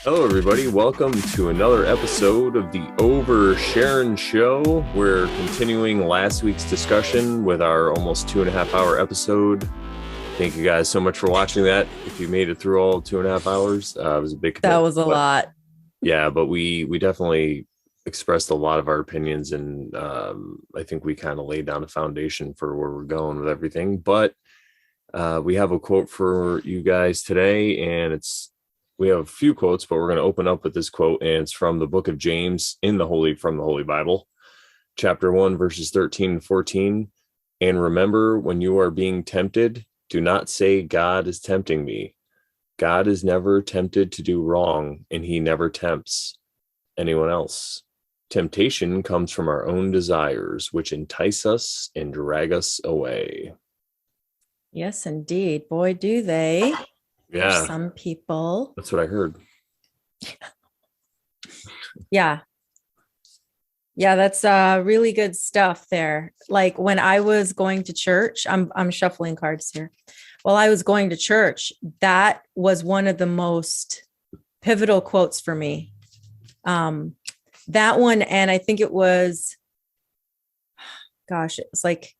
Hello, everybody. Welcome to another episode of the Over Sharon Show. We're continuing last week's discussion with our almost 2.5-hour episode. Thank you guys so much for watching that. If you made it through all 2.5 hours, it was a big commitment. That was a lot. Yeah, but we definitely expressed a lot of our opinions, and I think we kind of laid down a foundation for where we're going with everything. But we have a quote for you guys today, and we have a few quotes, but we're going to open up with this quote, and it's from the book of James from the Holy Bible, chapter 1, verses 13 and 14. And remember, when you are being tempted, do not say, God is tempting me. God is never tempted to do wrong, and he never tempts anyone else. Temptation comes from our own desires, which entice us and drag us away. Yes, indeed. Boy, do they. Yeah. For some people. That's what I heard. Yeah. Yeah, that's really good stuff there. Like when I was going to church, I'm shuffling cards here. While I was going to church, that was one of the most pivotal quotes for me. That one, and I think it was, it was like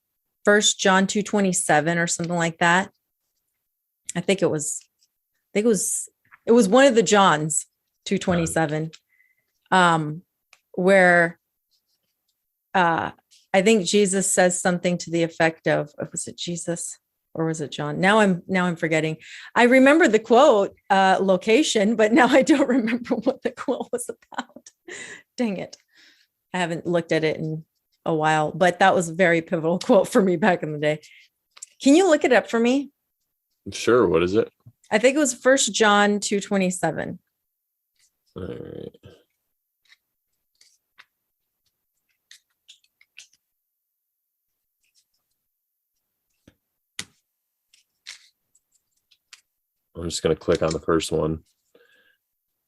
1 John 2:27 or something like that. I think it was one of the Johns 2:27, where I think Jesus says something to the effect of, was it Jesus or was it John? Now I'm forgetting. I remember the quote location, but now I don't remember what the quote was about. Dang it. I haven't looked at it in a while, but that was a very pivotal quote for me back in the day. Can you look it up for me? Sure. What is it? I think it was 1 John 2:27. All right. I'm just going to click on the first one.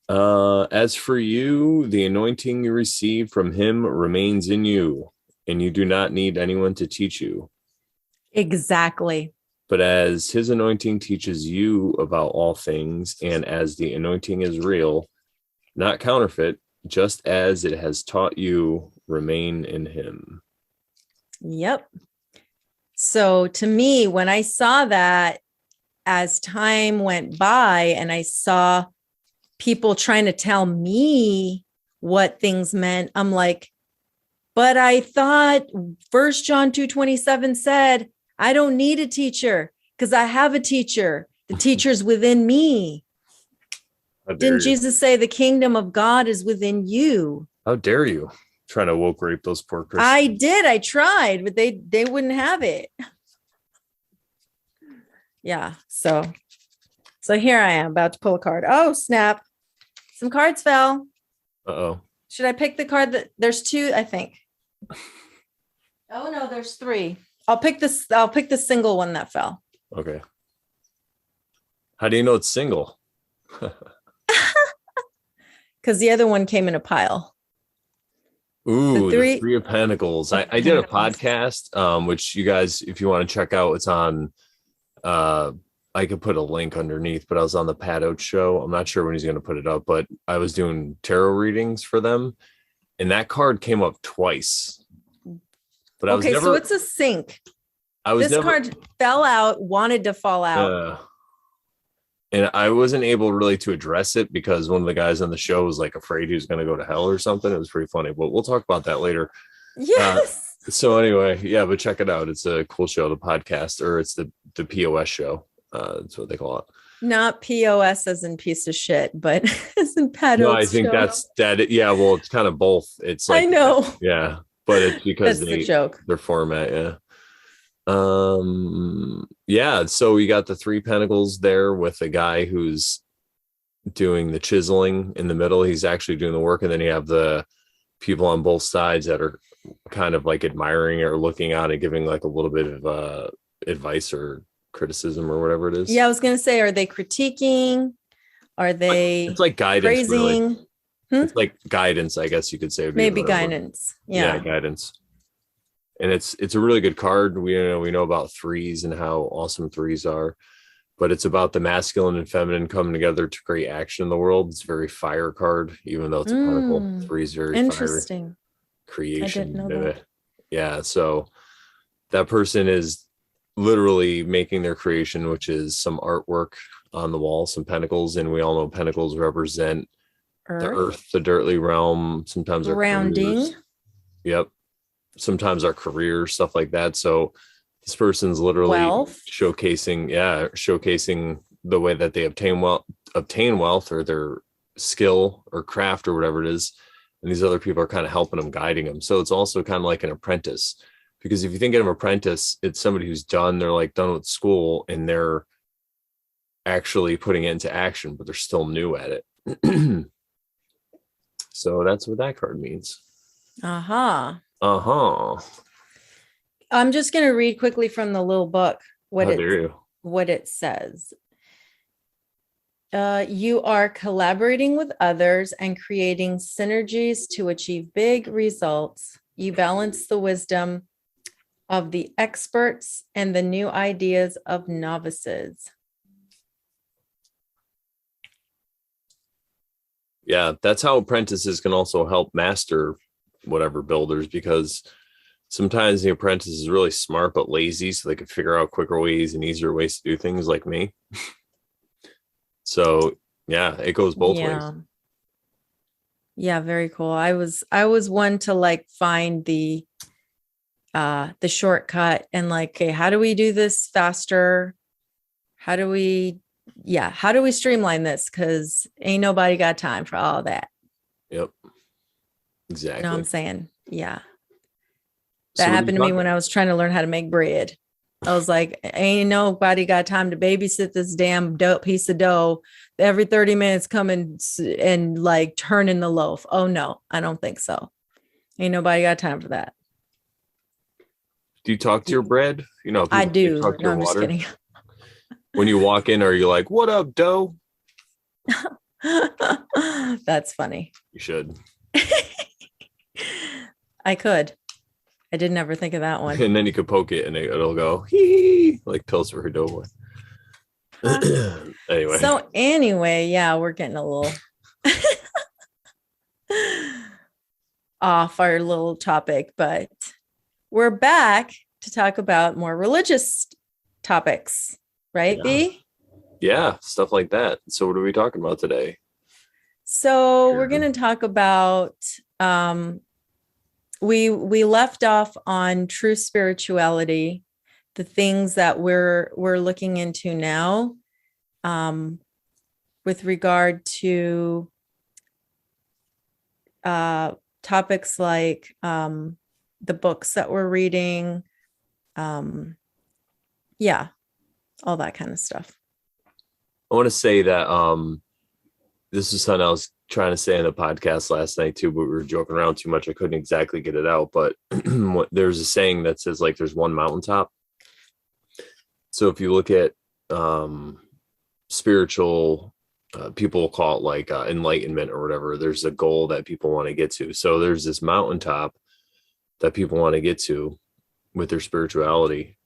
As for you, the anointing you received from him remains in you, and you do not need anyone to teach you. Exactly. But as his anointing teaches you about all things, and as the anointing is real, not counterfeit, just as it has taught you, remain in him. Yep. So to me, when I saw that, as time went by and I saw people trying to tell me what things meant, I'm like, but I thought 1 John 2:27 said, I don't need a teacher because I have a teacher. The teacher's within me. Didn't Jesus say the kingdom of God is within you? How dare you? Trying to woke rape those poor Christians. I did. I tried, but they wouldn't have it. Yeah. So here I am about to pull a card. Oh, snap. Some cards fell. Uh-oh. Should I pick the card that there's two, I think. Oh no, there's three. I'll pick the single one that fell. Okay. How do you know it's single? Because the other one came in a pile. Ooh, the Three of Pentacles. I did a podcast, which you guys, if you want to check out, it's on, I could put a link underneath, but I was on the Pat Oates show. I'm not sure when he's going to put it up, but I was doing tarot readings for them, and that card came up twice. But so it's a sync. This card fell out, wanted to fall out. And I wasn't able really to address it because one of the guys on the show was like afraid he was going to go to hell or something. It was pretty funny, but we'll talk about that later. Yes. So anyway, yeah, but check it out. It's a cool show, the podcast, or it's the POS show. That's what they call it. Not POS as in piece of shit, but as in Pat Oates. No, I think that's that. Yeah, well, it's kind of both. It's like, I know. Yeah, but it's because that's the joke. Their format. Yeah. Yeah. So we got the Three Pentacles there with a guy who's doing the chiseling in the middle. He's actually doing the work, and then you have the people on both sides that are kind of like admiring or looking on and giving like a little bit of advice or criticism or whatever it is. Yeah, I was gonna say, are they critiquing? Are they? It's like guidance. Praising? Really. It's like guidance, I guess you could say. Maybe guidance. Yeah, guidance. And it's a really good card. We know about threes and how awesome threes are. but it's about the masculine and feminine coming together to create action in the world. It's very fire card, even though it's a pentacle. Three is very fire, Interesting. I didn't creation. know that. Yeah. So that person is literally making their creation, which is some artwork on the wall, some pentacles. And we all know pentacles represent the Earth. earth, the dirtly realm, sometimes our Grounding. careers. Yep. Sometimes our careers, stuff like that. So this person's literally Wealth. showcasing the way that they obtain wealth or their skill or craft or whatever it is. And these other people are kind of helping them, guiding them. So it's also kind of like an apprentice, because if you think of an apprentice, it's somebody who's they're like done with school and they're actually putting it into action, but they're still new at it. So that's what that card means. Uh-huh. Uh-huh. I'm just going to read quickly from the little book what it says. You are collaborating with others and creating synergies to achieve big results. You balance the wisdom of the experts and the new ideas of novices. Yeah, that's how apprentices can also help master whatever builders, because sometimes the apprentice is really smart but lazy, so they can figure out quicker ways and easier ways to do things, like me. So yeah, it goes both ways. Yeah, very cool. I was one to like find the shortcut and like, okay, how do we do this faster? How do we streamline this? Because ain't nobody got time for all that. Yep. Exactly. You know what I'm saying? Yeah. That happened to me when I was trying to learn how to make bread. I was like, ain't nobody got time to babysit this damn piece of dough. Every 30 minutes come and like turn in the loaf. Oh no, I don't think so. Ain't nobody got time for that. Do you talk to your bread? You know, I do. Talk to your I'm water. just kidding. When you walk in, are you like, what up, dough? That's funny. You should. I could. I did never think of that one. And then you could poke it and it'll go hee, like pills for her doughboy. Anyway, yeah, we're getting a little off our little topic, but we're back to talk about more religious topics, right, B? Yeah, stuff like that. So what are we talking about today? So we're going to talk about we left off on true spirituality, the things that we're looking into now, with regard to topics like the books that we're reading, yeah, all that kind of stuff. I want to say that this is something I was trying to say in the podcast last night too, but we were joking around too much. I couldn't exactly get it out, but there's a saying that says like there's one mountaintop. So if you look at spiritual, people call it like enlightenment or whatever, there's a goal that people want to get to. So there's this mountaintop that people want to get to with their spirituality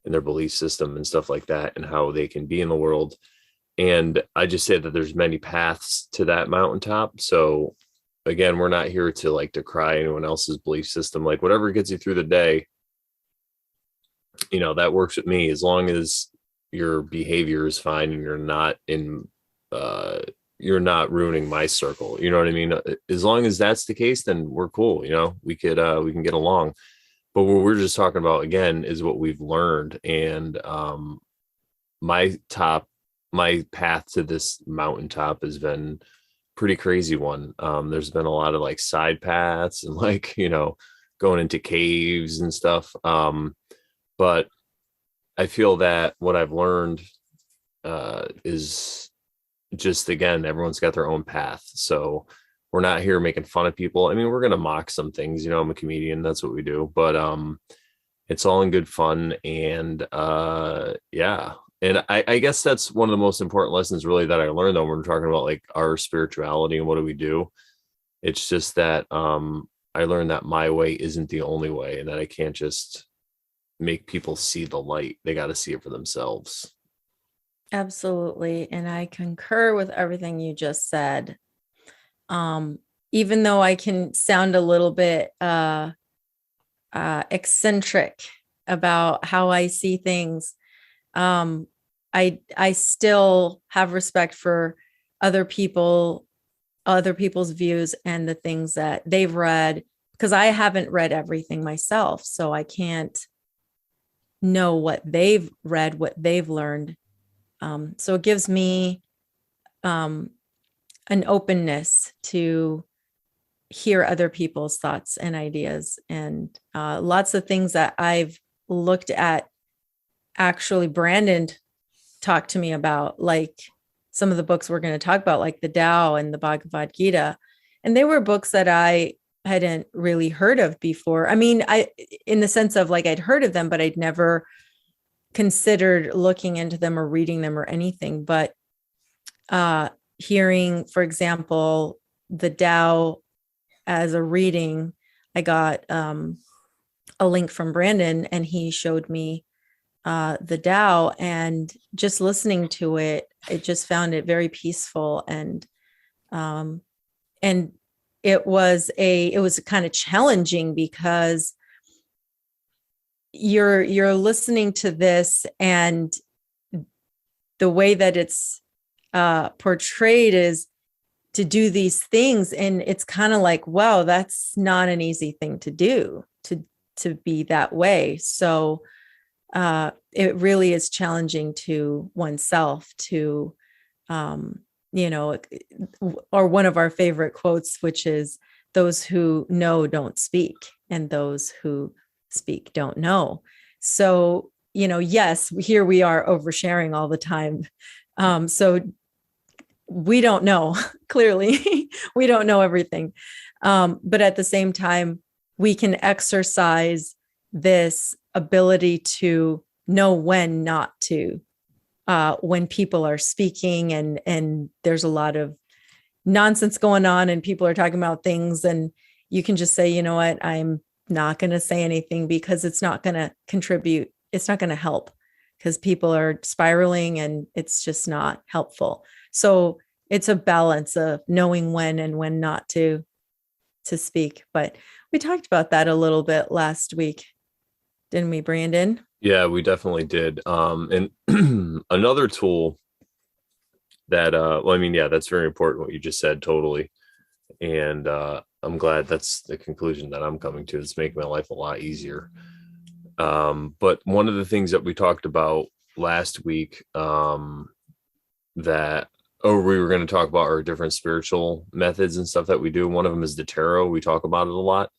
and their belief system and stuff like that, and how they can be in the world. And I just say that there's many paths to that mountaintop. So again, we're not here to like decry anyone else's belief system. Like whatever gets you through the day, you know, that works with me, as long as your behavior is fine and you're not ruining my circle. You know what I mean? As long as that's the case, then we're cool. You know, we can get along. But what we're just talking about again is what we've learned. And my path to this mountaintop has been pretty crazy one. There's been a lot of like side paths and like, you know, going into caves and stuff. But I feel that what I've learned is just, again, everyone's got their own path. So we're not here making fun of people. I mean, we're going to mock some things, you know, I'm a comedian, that's what we do, but it's all in good fun. And yeah. And I guess that's one of the most important lessons really that I learned, though, when we're talking about like our spirituality and what do we do. It's just that I learned that my way isn't the only way, and that I can't just make people see the light. They got to see it for themselves. Absolutely. And I concur with everything you just said. Um, Even though I can sound a little bit eccentric about how I see things, um, I still have respect for other people, other people's views and the things that they've read, because I haven't read everything myself, so I can't know what they've read, what they've learned. So it gives me um, an openness to hear other people's thoughts and ideas, and lots of things that I've looked at. Actually, Brandon talked to me about, like some of the books we're going to talk about, like the Tao and the Bhagavad-Gita. And they were books that I hadn't really heard of before. I mean, in the sense of like I'd heard of them, but I'd never considered looking into them or reading them or anything. But hearing, for example, the Tao as a reading, I got a link from Brandon, and he showed me the Tao, and just listening to it, it just found it very peaceful. Um, and it was kind of challenging because you're listening to this, and the way that it's portrayed is to do these things, and it's kind of like, wow, that's not an easy thing to do, to be that way. So it really is challenging to oneself to, you know, or one of our favorite quotes, which is, those who know don't speak, and those who speak don't know. So, you know, yes, here we are oversharing all the time. So we don't know, clearly, we don't know everything. But at the same time, we can exercise this ability to know when not to, when people are speaking, and there's a lot of nonsense going on, and people are talking about things, and you can just say, you know what, I'm not going to say anything, because it's not going to contribute. It's not going to help, because people are spiraling, and it's just not helpful. So it's a balance of knowing when and when not to speak. But we talked about that a little bit last week, didn't we, Brandon? Yeah, we definitely did. And another tool that well, I mean, yeah, that's very important what you just said, totally. And I'm glad that's the conclusion that I'm coming to. It's making my life a lot easier. But one of the things that we talked about last week, that or we were going to talk about our different spiritual methods and stuff that we do. One of them is the tarot. We talk about it a lot.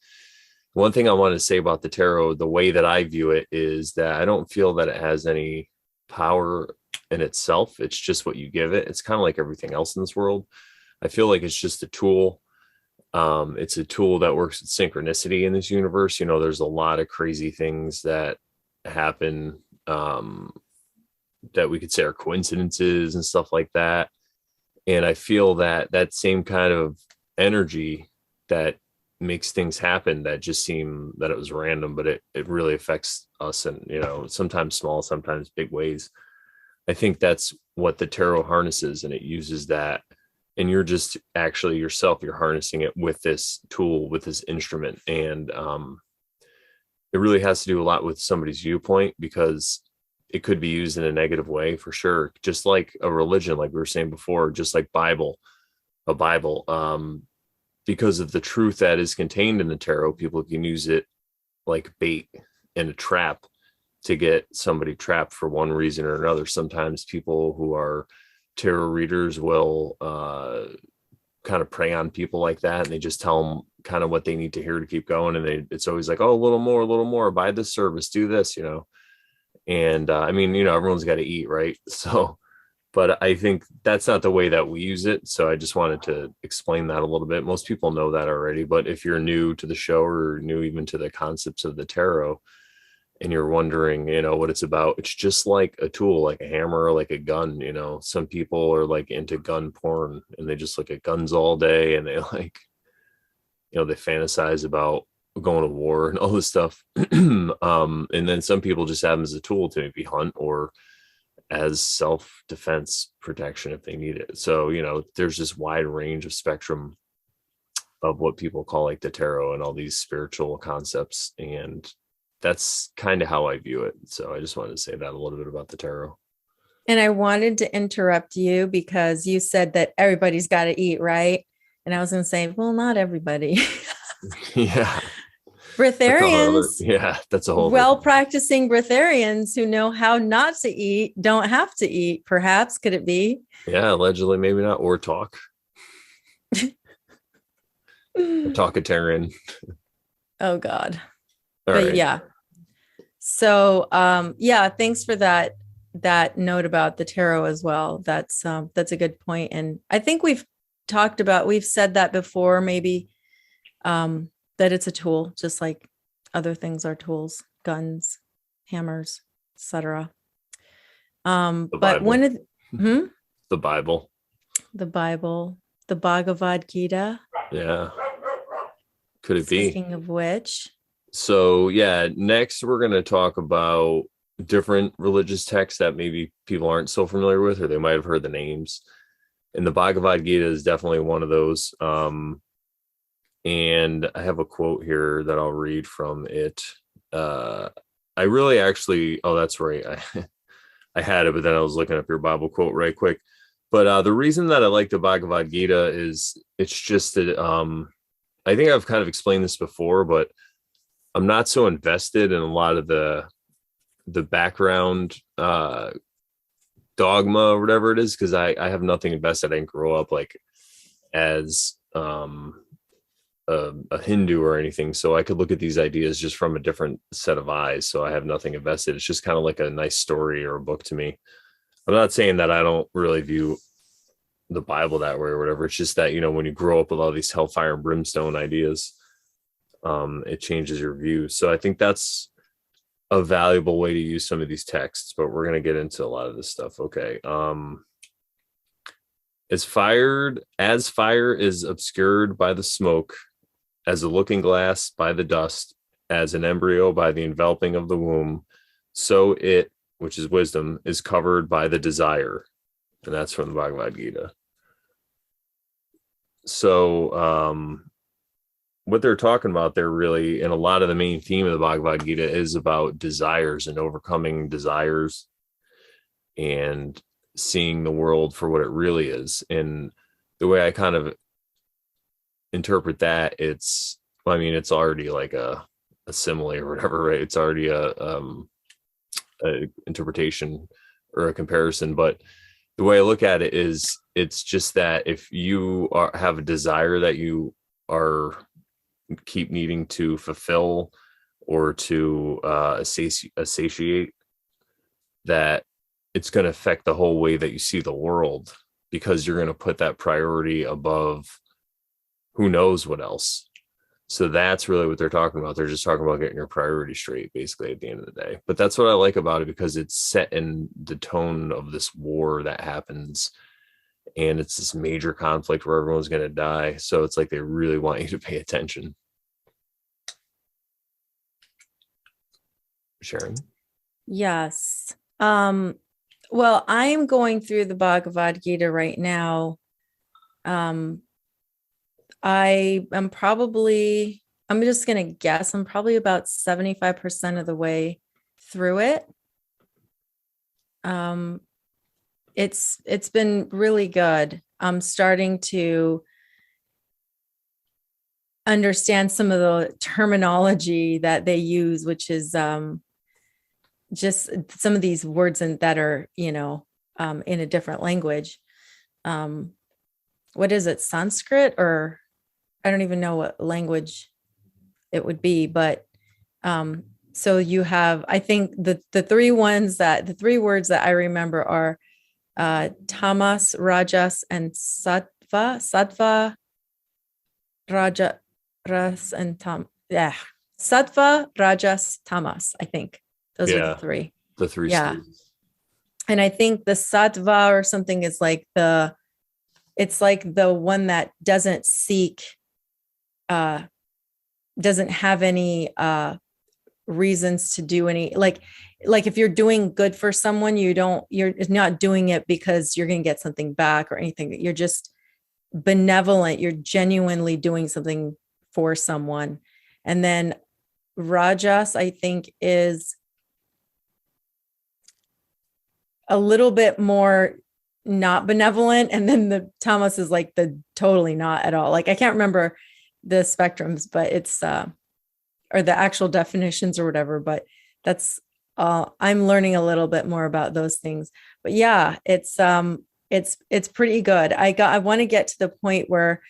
One thing I want to say about the tarot, the way that I view it, is that I don't feel that it has any power in itself. It's just what you give it. It's kind of like everything else in this world. I feel like it's just a tool. It's a tool that works with synchronicity in this universe. You know, there's a lot of crazy things that happen, that we could say are coincidences and stuff like that. And I feel that that same kind of energy that makes things happen that just seem that it was random, but it really affects us, and, you know, sometimes small, sometimes big ways. I think that's what the tarot harnesses, and it uses that. And you're just actually yourself, you're harnessing it with this tool, with this instrument. And it really has to do a lot with somebody's viewpoint, because it could be used in a negative way for sure. Just like a religion, like we were saying before, just like a Bible, because of the truth that is contained in the tarot, people can use it like bait and a trap to get somebody trapped for one reason or another. Sometimes people who are tarot readers will kind of prey on people like that, and they just tell them kind of what they need to hear to keep going. And it's always like, oh, a little more, buy this service, do this, you know. And I mean, you know, everyone's got to eat, right? So, but I think that's not the way that we use it. So I just wanted to explain that a little bit. Most people know that already, but if you're new to the show, or new even to the concepts of the tarot, and you're wondering, you know, what it's about, it's just like a tool, like a hammer, or like a gun. You know, some people are like into gun porn, and they just look at guns all day, and they like, you know, they fantasize about going to war and all this stuff. And then some people just have them as a tool to maybe hunt, or as self-defense protection if they need it. So, there's this wide range of spectrum of what people call like the tarot and all these spiritual concepts. And that's kind of how I view it. So I just wanted to say that a little bit about the tarot. And I wanted to interrupt you because you said that everybody's got to eat, right? And I was going to say, well, not everybody. Yeah. Breatharians, That's a whole well-practicing breatharians who know how not to eat, don't have to eat, perhaps, could it be? Yeah, allegedly, maybe not, or talk. Talkatarian. Oh God. All but right. Yeah. So thanks for that note about the tarot as well. That's a good point. And I think we've said that before, maybe, that it's a tool, just like other things are tools, guns, hammers, etc. But one of the Bible, the Bhagavad-Gita. Yeah. Could it be? Speaking of which. So next we're going to talk about different religious texts that maybe people aren't so familiar with, or they might have heard the names. And the Bhagavad-Gita is definitely one of those. And I have a quote here that I'll read from it. I really actually, that's right. I had it, but then I was looking up your Bible quote right quick. But the reason that I like the Bhagavad-Gita is it's just that I think I've kind of explained this before, but I'm not so invested in a lot of the background dogma or whatever it is, because I have nothing invested. I didn't grow up like as a Hindu or anything, so I could look at these ideas just from a different set of eyes. So I have nothing invested. It's just kind of like a nice story or a book to me. I'm not saying that I don't really view the Bible that way or whatever. It's just that, when you grow up with all these hellfire and brimstone ideas, it changes your view. So I think that's a valuable way to use some of these texts, but we're going to get into a lot of this stuff. Okay. As fire is obscured by the smoke, as a looking glass by the dust, as an embryo by the enveloping of the womb, so it, which is wisdom, is covered by the desire. And that's from the Bhagavad Gita. So what they're talking about there really, and a lot of the main theme of the Bhagavad Gita is about desires and overcoming desires and seeing the world for what it really is. And the way I kind of interpret that, it's already like a simile or whatever, right? It's already a interpretation or a comparison. But the way I look at it is, it's just that if you have a desire that you are keep needing to fulfill or to satiate, that it's going to affect the whole way that you see the world, because you're going to put that priority above who knows what else. So that's really what they're talking about. They're just talking about getting your priority straight, basically, at the end of the day. But that's what I like about it, because it's set in the tone of this war that happens, and it's this major conflict where everyone's going to die. So it's like they really want you to pay attention. Sharon? Yes. Well, I'm going through the Bhagavad Gita right now. I'm just going to guess, I'm probably about 75% of the way through it. It's been really good. I'm starting to understand some of the terminology that they use, which is just some of these words that are, in a different language. What is it? Sanskrit, or I don't even know what language it would be, but so you have, I think the three words that I remember are tamas, rajas, and sattva, rajas, and sattva, rajas, tamas. I think those are the three. The three. Yeah. Stages. And I think the sattva or something is like it's like the one that doesn't seek, doesn't have any reasons to do any, like if you're doing good for someone, you're not doing it because you're going to get something back or anything. You're just benevolent. You're genuinely doing something for someone. And then Rajas, I think, is a little bit more not benevolent. And then the Tamas is like the totally not at all. Like, I can't remember the spectrums, but it's, or the actual definitions or whatever, but that's, I'm learning a little bit more about those things. But yeah, it's pretty good. I want to get to the point where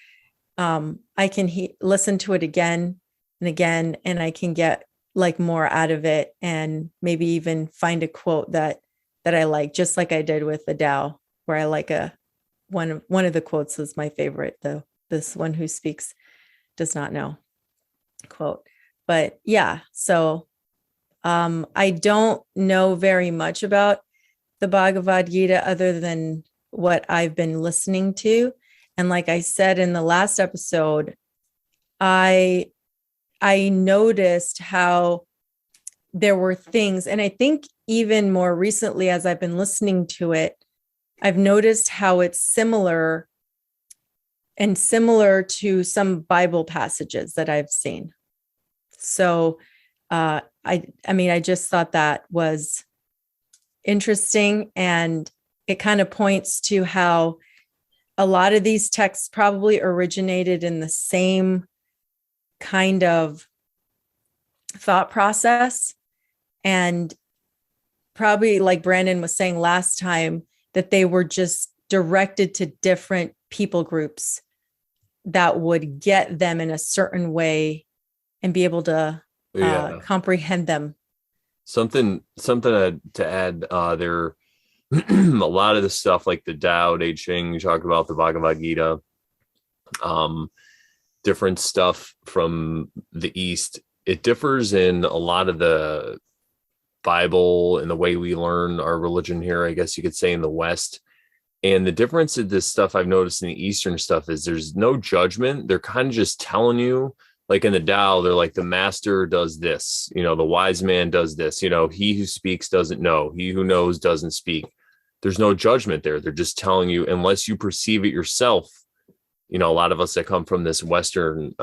I can listen to it again and again, and I can get like more out of it, and maybe even find a quote that I like, just like I did with the Tao, where I like one of the quotes is my favorite, though. This one who speaks does not know quote. But yeah, so I don't know very much about the Bhagavad-Gita other than what I've been listening to. And like I said in the last episode, I noticed how there were things, and I think even more recently as I've been listening to it, I've noticed how it's similar to some Bible passages that I've seen. So I mean, I just thought that was interesting, and it kind of points to how a lot of these texts probably originated in the same kind of thought process. And probably, like Brandon was saying last time, that they were just directed to different people groups that would get them in a certain way and be able to comprehend them. Something to add there. A lot of the stuff like the Tao Te Ching, you talk about the Bhagavad-Gita, different stuff from the East. It differs in a lot of the Bible and the way we learn our religion here, I guess you could say, in the West. And the difference in this stuff I've noticed in the Eastern stuff is there's no judgment. They're kind of just telling you, like in the Tao, they're like, the master does this, the wise man does this, he who speaks doesn't know, he who knows doesn't speak. There's no judgment there. They're just telling you, unless you perceive it yourself. A lot of us that come from this Western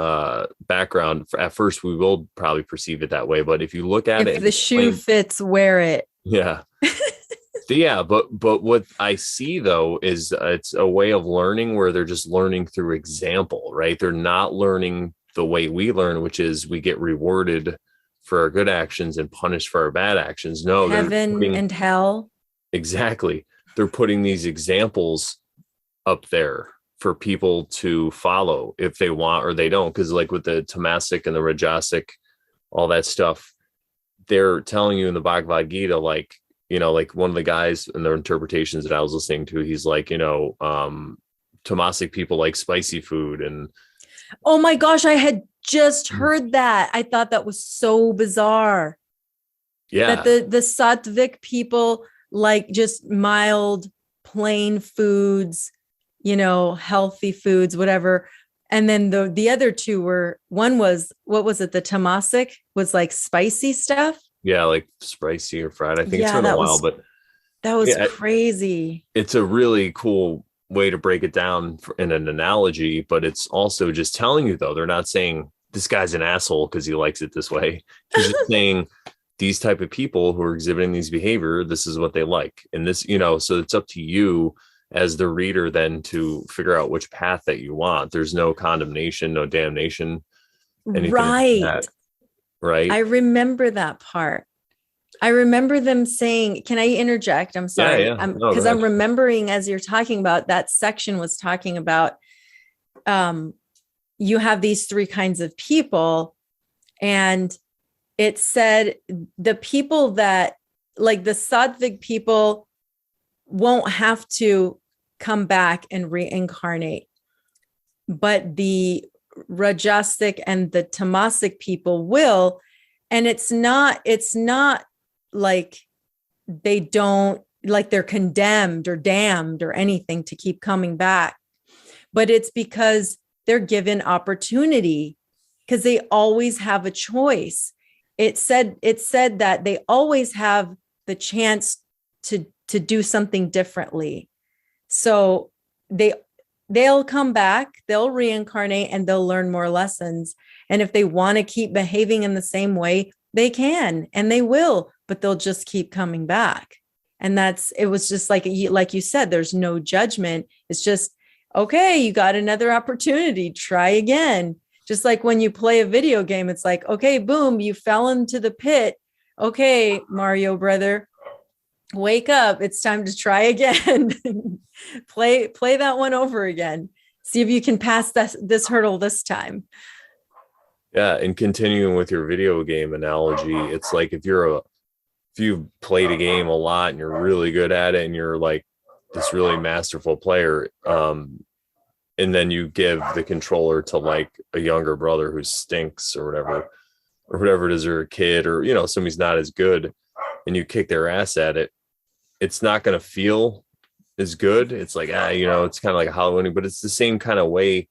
background, at first we will probably perceive it that way. But if you look at it, if the shoe fits, wear it. Yeah. Yeah. But what I see, though, is it's a way of learning where they're just learning through example, right? They're not learning the way we learn, which is we get rewarded for our good actions and punished for our bad actions. No, heaven and hell. Exactly. They're putting these examples up there for people to follow if they want or they don't. Because like with the Tamasic and the Rajasic, all that stuff, they're telling you in the Bhagavad-Gita, like one of the guys in their interpretations that I was listening to, he's like, Tamasic people like spicy food. And oh my gosh, I had just heard that. I thought that was so bizarre. Yeah. That the Sattvic people like just mild, plain foods, healthy foods, whatever. And then the other two were, one was, what was it? The Tamasic was like spicy stuff. Yeah, like spicy or fried. I think it's been a while, but that was crazy. It's a really cool way to break it down in an analogy, but it's also just telling you, though, they're not saying this guy's an asshole because he likes it this way. He's just saying these type of people who are exhibiting these behavior, this is what they like. And this, so it's up to you as the reader then to figure out which path that you want. There's no condemnation, no damnation. Right. Like that, right. I remember that part. I remember them saying, can I interject? I'm sorry. Yeah. Because I'm remembering as you're talking about that section was talking about, you have these three kinds of people. And it said the people that like the Sattvic people won't have to come back and reincarnate, but the Rajasic and the Tamasic people will. And it's not like they don't, like they're condemned or damned or anything to keep coming back, but it's because they're given opportunity, because they always have a choice. it said that they always have the chance to do something differently. So they'll come back, they'll reincarnate, and they'll learn more lessons. And if they want to keep behaving in the same way, they can, and they will, but they'll just keep coming back. And it was just like you said, there's no judgment. It's just, okay, you got another opportunity, try again. Just like when you play a video game, it's like, okay, boom, you fell into the pit. Okay, Mario brother, wake up. It's time to try again. play that one over again. See if you can pass this hurdle this time. Yeah, and continuing with your video game analogy, it's like if you've played a game a lot and you're really good at it and you're like this really masterful player, and then you give the controller to like a younger brother who stinks or whatever it is, or a kid, or somebody's not as good, and you kick their ass at it, it's not going to feel as good. It's like it's kind of like a Halloween, but it's the same kind of way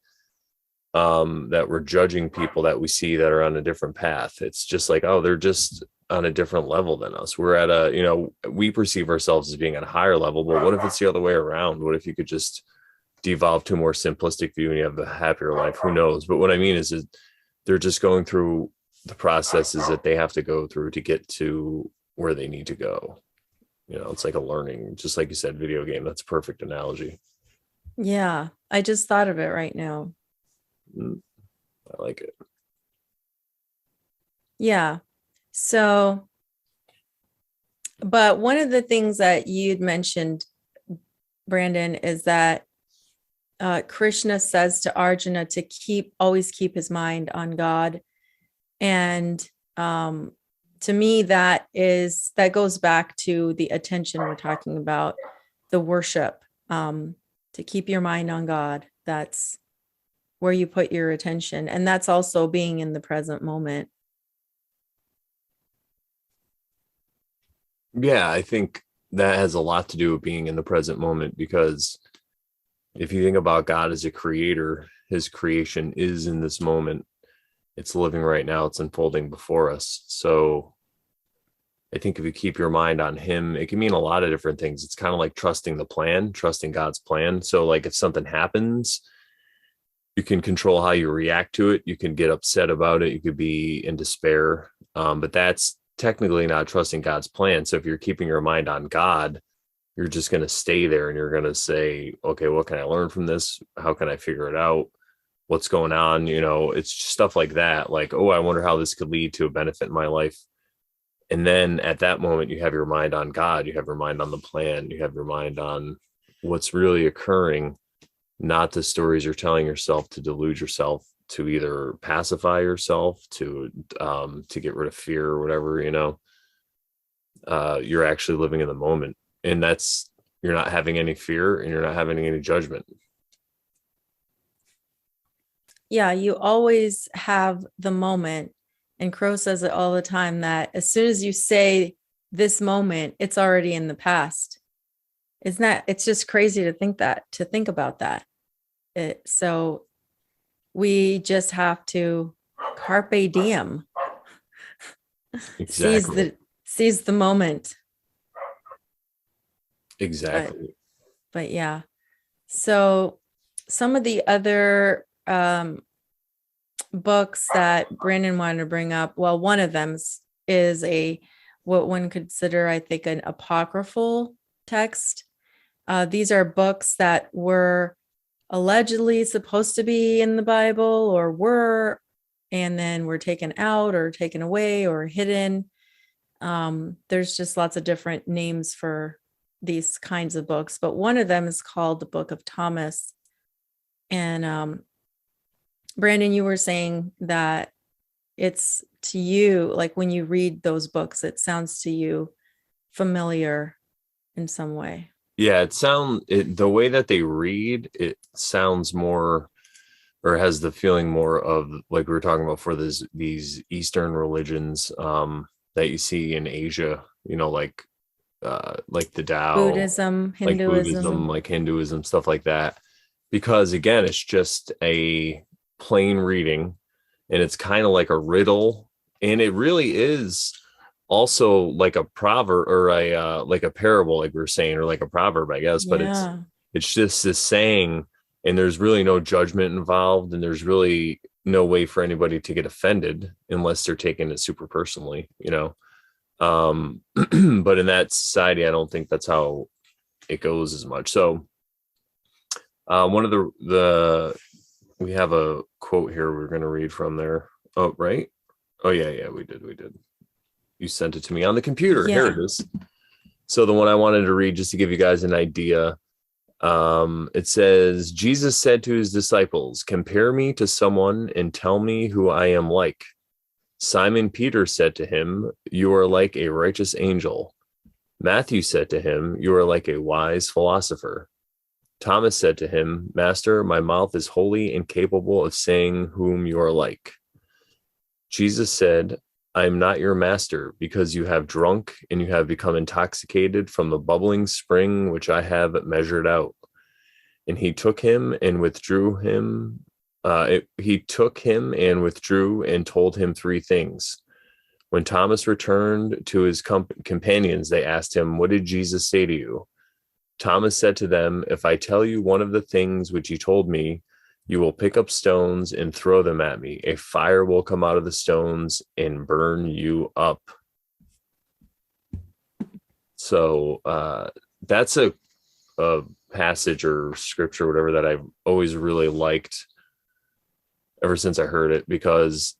that we're judging people that we see that are on a different path. It's just like, oh, they're just on a different level than us. We're at we perceive ourselves as being at a higher level, but what if it's the other way around? What if you could just devolve to a more simplistic view and you have a happier life? Who knows? But what I mean is they're just going through the processes that they have to go through to get to where they need to go. It's like a learning, just like you said, video game. That's a perfect analogy. Yeah, I just thought of it right now. I like it. Yeah. So, but one of the things that you'd mentioned, Brandon, is that Krishna says to Arjuna to always keep his mind on God. And to me, that goes back to the attention we're talking about, the worship, to keep your mind on God. That's where you put your attention. And that's also being in the present moment. Yeah, I think that has a lot to do with being in the present moment, because if you think about God as a creator, his creation is in this moment. It's living right now. It's unfolding before us. So I think if you keep your mind on him, it can mean a lot of different things. It's kind of like trusting the plan, trusting God's plan. So like if something happens, you can control how you react to it. You can get upset about it. You could be in despair. But that's technically not trusting God's plan. So if you're keeping your mind on God, you're just going to stay there and you're going to say, okay, what can I learn from this? How can I figure it out? What's going on? It's just stuff like that. Like, oh, I wonder how this could lead to a benefit in my life. And then at that moment, you have your mind on God. You have your mind on the plan. You have your mind on what's really occurring, not the stories you're telling yourself to delude yourself, to either pacify yourself, to get rid of fear or whatever. You're actually living in the moment, and you're not having any fear and you're not having any judgment. Yeah, you always have the moment. And Crow says it all the time, that as soon as you say this moment, it's already in the past. It's just crazy to think about that. So we just have to carpe diem. Exactly. Seize the moment. Exactly. But yeah. So some of the other books that Brandon wanted to bring up, well, one of them is what one could consider, I think, an apocryphal text. These are books that were allegedly supposed to be in the Bible, and then were taken out or taken away or hidden. There's just lots of different names for these kinds of books, but one of them is called the Book of Thomas. And Brandon, you were saying that it's to you, like when you read those books, it sounds to you familiar in some way. Yeah, the way that they read, it sounds more, or has the feeling more of, like we were talking about, for these Eastern religions that you see in Asia, like the Tao, Buddhism, Hinduism, like Hinduism, stuff like that. Because again, it's just a plain reading, and it's kind of like a riddle And it really is also like a proverb or a like a parable, like we were saying, or like a proverb, I guess. But Yeah. it's just this saying, and there's really no judgment involved, and there's really no way for anybody to get offended unless they're taking it super personally, you know. But in that society, I don't think that's how it goes as much. So one of the we have a quote here we're going to read from there. Oh, right. Oh yeah, we did. You sent it to me on the computer. Here Yeah. it is. So the one I wanted to read, just to give you guys an idea, it says, Jesus said to his disciples, compare me to someone and tell me who I am like. Simon Peter said to him, you are like a righteous angel. Matthew said to him, you are like a wise philosopher. Thomas said to him, Master, my mouth is wholly incapable of saying whom you are like. Jesus said, I am not your master, because you have drunk and you have become intoxicated from the bubbling spring which I have measured out. And he took him and withdrew him. He took him and withdrew and told him three things. When Thomas returned to his companions, they asked him, what did Jesus say to you? Thomas said to them, if I tell you one of the things which he told me, you will pick up stones and throw them at me. A fire will come out of the stones and burn you up. So that's a passage or scripture, whatever, that I've always really liked ever since I heard it, because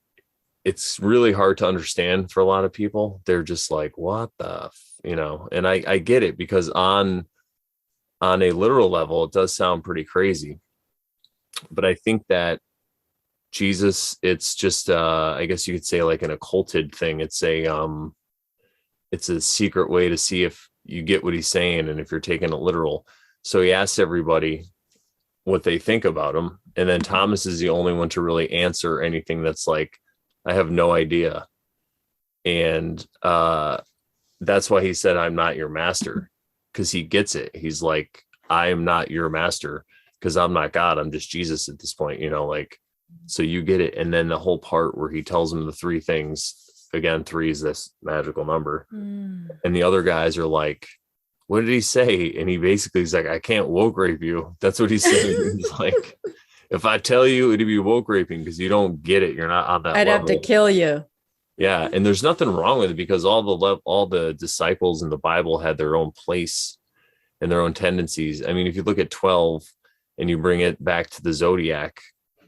it's really hard to understand for a lot of people. They're just like, what the, and I get it, because on a literal level, it does sound pretty crazy. But I think that Jesus, it's just I guess you could say like an occulted thing. It's a secret way to see if you get what he's saying and if you're taking it literal. So he asks everybody what they think about him, and then Thomas is the only one to really answer anything that's like, I have no idea. And that's why he said, I'm not your master, because he gets it. He's like, I am not your master, because I'm not God. I'm just Jesus at this point, like, so you get it. And then the whole part where he tells him the three things, again, three is this magical number. And the other guys are like, what did he say? And he basically is like, I can't woke rape you. That's what he's saying. He's like, if I tell you, it'd be woke raping, because you don't get it. You're not on that I'd level. have to kill you. Yeah. And there's nothing wrong with it, because all the disciples in the Bible had their own place and their own tendencies. I mean, if you look at 12 and you bring it back to the zodiac,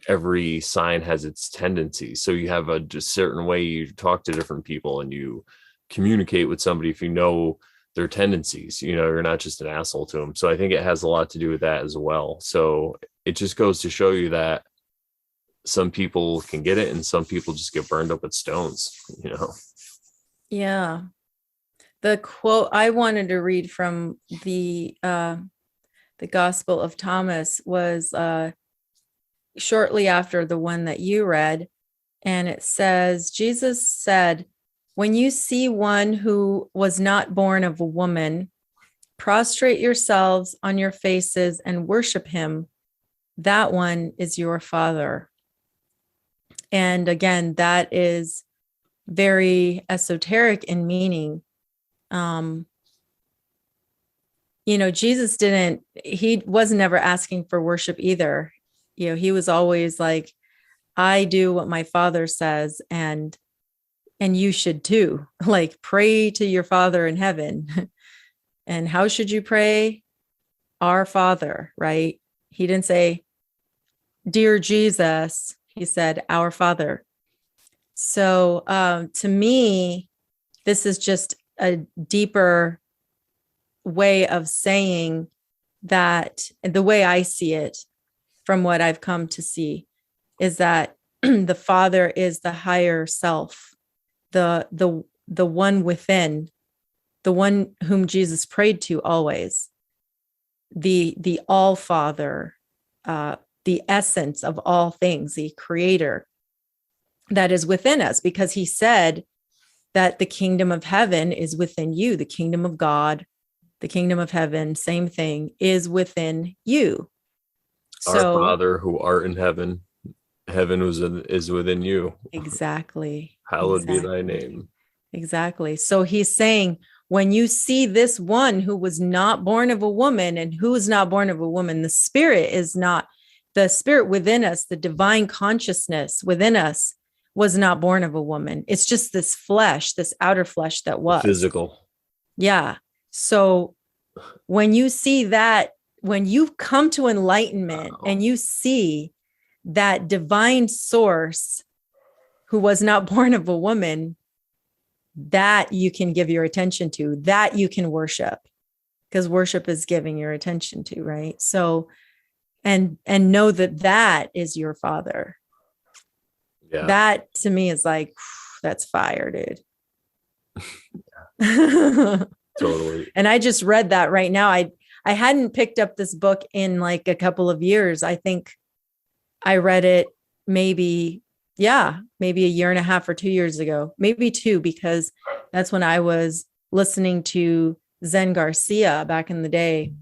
every sign has its tendencies. So you have a just certain way you talk to different people and you communicate with somebody if you know their tendencies. You're not just an asshole to them. So I think it has a lot to do with that as well. So it just goes to show you that some people can get it and some people just get burned up with stones. Yeah. The quote I wanted to read from the Gospel of Thomas was shortly after the one that you read. And it says, Jesus said, when you see one who was not born of a woman, prostrate yourselves on your faces and worship him. That one is your father. And again, that is very esoteric in meaning. Jesus he was never asking for worship either. He was always like, I do what my father says, and you should too. Like, pray to your Father in heaven. And how should you pray? Our Father, right? He didn't say, Dear Jesus. He said, Our Father. So to me, this is just a deeper way of saying that, the way I see it from what I've come to see, is that the Father is the higher self, the one within, the one whom Jesus prayed to always, the all Father, the essence of all things, the creator that is within us, because he said that the kingdom of heaven is within you. The kingdom of God, the kingdom of heaven, same thing, is within you. Our Father who art in heaven. Heaven is within you. Exactly. Hallowed be thy Exactly. name. Exactly. So he's saying, when you see this one who was not born of a woman, and who is not born of a woman, the spirit is not, the spirit within us, the divine consciousness within us was not born of a woman. It's just this flesh, this outer flesh that The was. physical. Yeah. So when you see that, when you come to enlightenment and you see that divine source who was not born of a woman, that you can give your attention to, that you can worship, because worship is giving your attention to, right? So, and know that that is your father. Yeah. That to me is like, that's fire, dude. Totally. And I just read that right now. I hadn't picked up this book in like a couple of years. I think I read it maybe a year and a half or 2 years ago, maybe two, because that's when I was listening to Zen Garcia back in the day,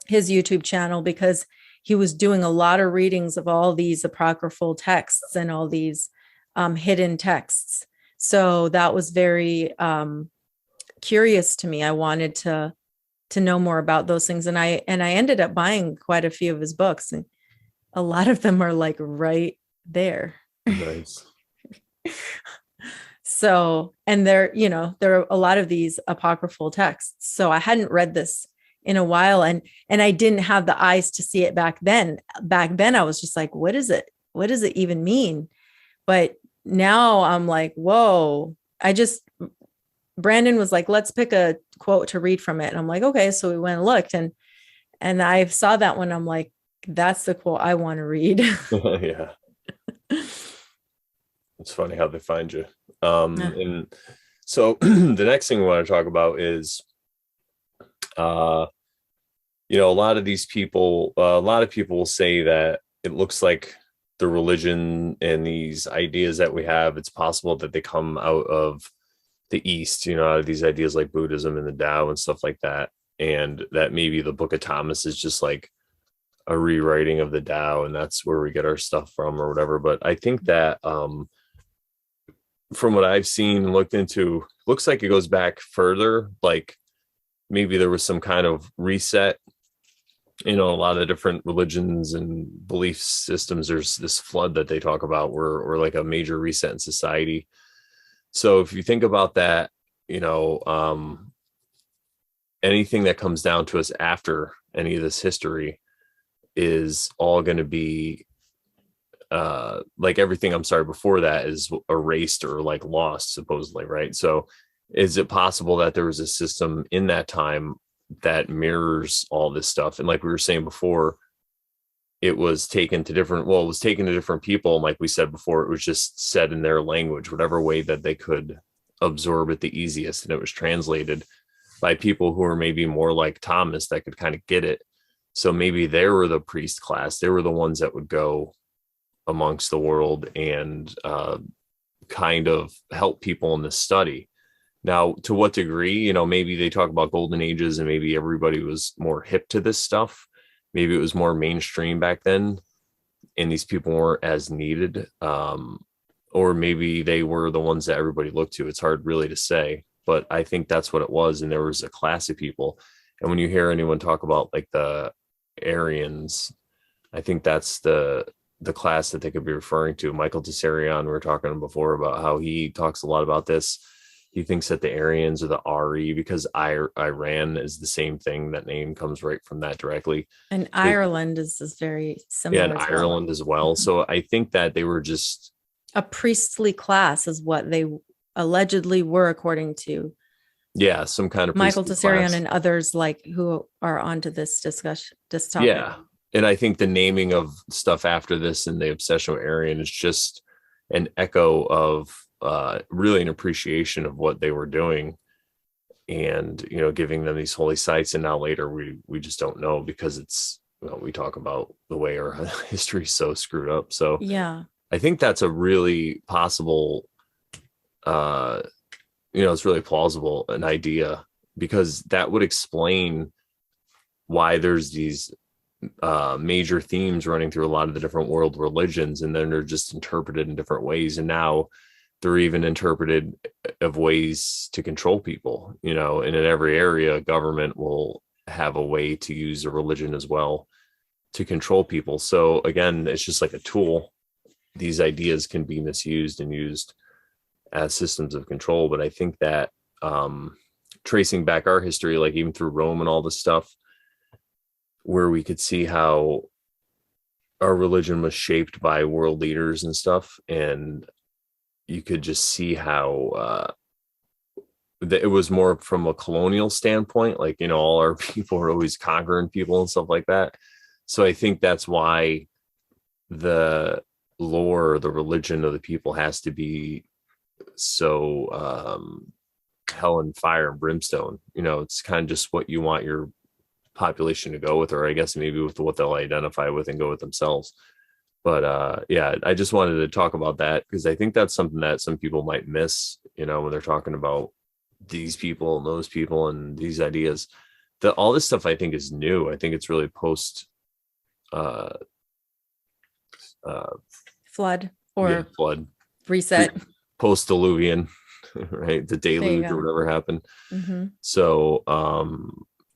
his YouTube channel, because he was doing a lot of readings of all these apocryphal texts and all these hidden texts. So that was very curious to me. I wanted to know more about those things, and I ended up buying quite a few of his books, and a lot of them are like right there. Nice. So, and there are a lot of these apocryphal texts. So I hadn't read this in a while, and I didn't have the eyes to see it back then. Back then I was just like, what is it? What does it even mean? But now I'm like, whoa. Brandon was like, let's pick a quote to read from it. And I'm like, okay. So we went and looked, and I saw that one. I'm like, that's the quote I want to read. Yeah. It's funny how they find you. And so the next thing we want to talk about is, a lot of these people, a lot of people will say that it looks like the religion and these ideas that we have, it's possible that they come out of the East, out of these ideas like Buddhism and the Tao and stuff like that. And that maybe the Book of Thomas is just like a rewriting of the Tao, and that's where we get our stuff from or whatever. But I think that from what I've seen and looked into, looks like it goes back further. Like maybe there was some kind of reset. A lot of different religions and belief systems, there's this flood that they talk about or like a major reset in society. So if you think about that, anything that comes down to us after any of this history is all going to be like everything before that is erased or like lost, supposedly, right? So is it possible that there was a system in that time that mirrors all this stuff? And like we were saying before, it was taken to different people. And like we said before, it was just said in their language, whatever way that they could absorb it the easiest. And it was translated by people who were maybe more like Thomas that could kind of get it. So maybe they were the priest class. They were the ones that would go amongst the world and kind of help people in the study. Now, to what degree, maybe they talk about golden ages and maybe everybody was more hip to this stuff. Maybe it was more mainstream back then and these people weren't as needed. Or maybe they were the ones that everybody looked to. It's hard really to say, but I think that's what it was. And there was a class of people. And when you hear anyone talk about like the Aryans, I think that's the class that they could be referring to. Michael Tessarion, we were talking before about how he talks a lot about this. He thinks that the Aryans are the Ari because Iran is the same thing. That name comes right from that directly. And Ireland is very similar. Yeah, and Ireland as well. So I think that they were just a priestly class is what they allegedly were, according to some kind of Michael Tessarion and others like who are onto this discussion, this topic. Yeah. And I think the naming of stuff after this and the obsession with Aryan is just an echo of really an appreciation of what they were doing and, giving them these holy sites. And now later we just don't know because it's, we talk about the way our history is so screwed up. So yeah, I think that's a really possible, it's really plausible, an idea, because that would explain why there's these major themes running through a lot of the different world religions, and then they're just interpreted in different ways. And now they're even interpreted of ways to control people, and in every area, government will have a way to use a religion as well to control people. So again, it's just like a tool. These ideas can be misused and used as systems of control. But I think that tracing back our history, like even through Rome and all this stuff, where we could see how our religion was shaped by world leaders and stuff, and you could just see how it was more from a colonial standpoint, like, all our people are always conquering people and stuff like that. So I think that's why the lore, the religion of the people has to be so hell and fire and brimstone. It's kind of just what you want your population to go with, or I guess maybe with what they'll identify with and go with themselves. But yeah, I just wanted to talk about that because I think that's something that some people might miss, when they're talking about these people and those people and these ideas. That all this stuff I think is new. I think it's really post flood or flood, reset, post diluvian, right? The deluge or whatever happened. Mm-hmm. So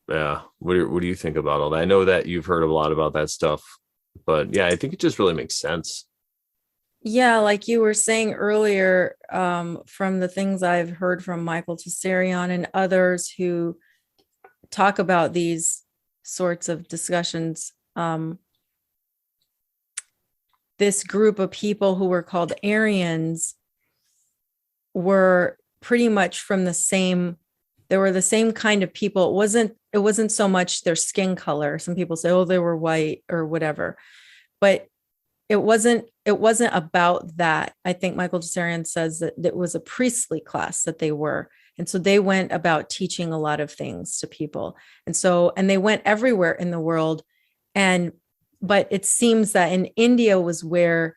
yeah, what do you think about all that? I know that you've heard a lot about that stuff, but yeah, I think it just really makes sense. Yeah, like you were saying earlier, from the things I've heard from Michael Tsarion and others who talk about these sorts of discussions, this group of people who were called Aryans were pretty much from the same, they were the same kind of people. It wasn't so much their skin color. Some people say, oh, they were white or whatever, but it wasn't about that. I think Michael Tsarion says that it was a priestly class that they were. And so they went about teaching a lot of things to people. And they went everywhere in the world. But it seems that in India was where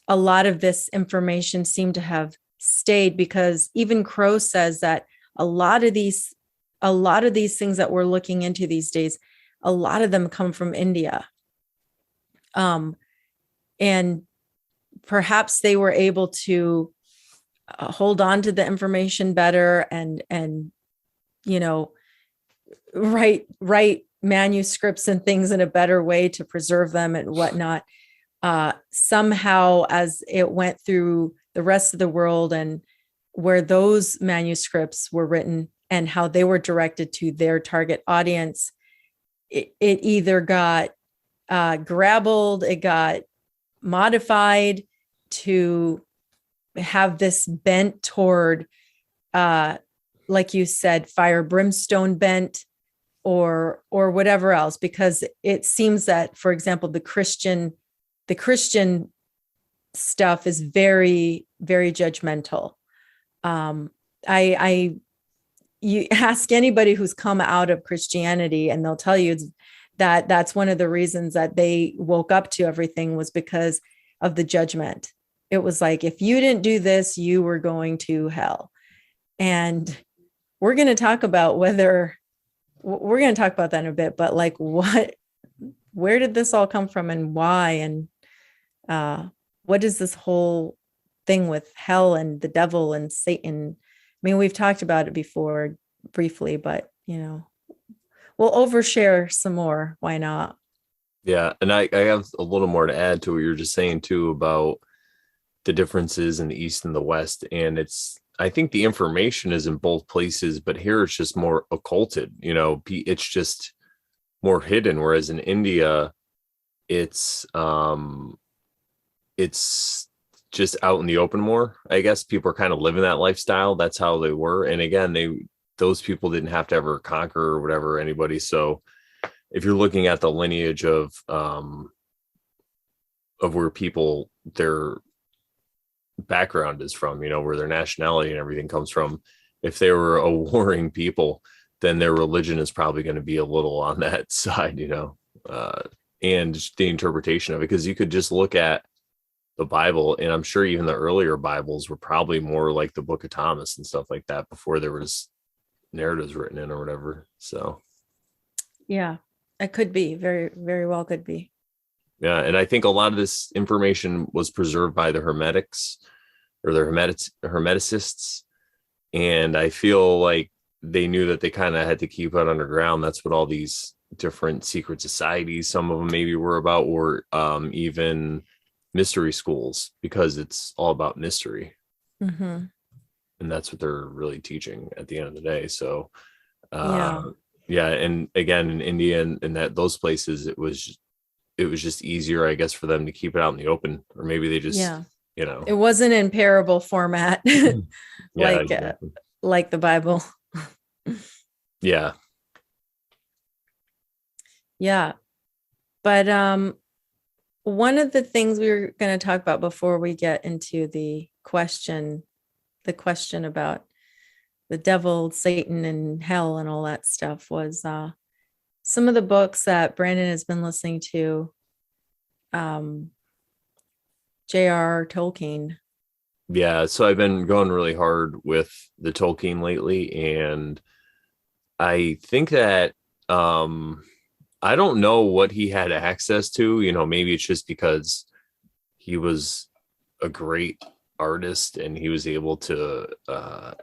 a lot of this information seemed to have stayed, because even Crow says that a lot of these things that we're looking into these days, a lot of them come from India. And perhaps they were able to hold on to the information better and write manuscripts and things in a better way to preserve them and whatnot. Somehow, as it went through the rest of the world and where those manuscripts were written and how they were directed to their target audience, it either got grabbled, it got modified to have this bent toward, like you said, fire brimstone bent or whatever else, because it seems that, for example, the Christian stuff is very, very judgmental. You ask anybody who's come out of Christianity and they'll tell you that that's one of the reasons that they woke up to everything was because of the judgment. It was like, if you didn't do this, you were going to hell. And we're going to talk about that in a bit, but like where did this all come from and why? And what is this whole thing with hell and the devil and Satan? I mean, we've talked about it before briefly, but we'll overshare some more. Why not? Yeah. And I have a little more to add to what you're just saying too, about the differences in the East and the West. And I think the information is in both places, but here it's just more occulted, it's just more hidden. Whereas in India, it's just out in the open more. I guess people are kind of living that lifestyle. That's how they were. And again, those people didn't have to ever conquer or whatever anybody. So if you're looking at the lineage of where people, their background is from, where their nationality and everything comes from, if they were a warring people, then their religion is probably going to be a little on that side, and the interpretation of it. Because you could just look at the Bible, and I'm sure even the earlier Bibles were probably more like the Book of Thomas and stuff like that before there was narratives written in or whatever. So yeah. It could be very, very well could be. Yeah, and I think a lot of this information was preserved by the Hermetics or the Hermeticists, and I feel like they knew that they kind of had to keep it underground. That's what all these different secret societies, some of them maybe were about, or even mystery schools, because it's all about mystery, Mm-hmm. and that's what they're really teaching at the end of the day. So Yeah. yeah, and again in India and that those places, it was just easier, I guess, for them to keep it out in the open, or maybe they just, Yeah. you It know. wasn't in parable format Yeah, like exactly. like the Bible. Yeah. Yeah. But one of the things we were going to talk about before we get into the question about the devil, Satan, and hell and all that stuff was some of the books that Brandon has been listening to. J.R. Tolkien. Yeah, so I've been going really hard with the Tolkien lately, and I think that I don't know what he had access to. You know, maybe it's just because he was a great artist and he was able to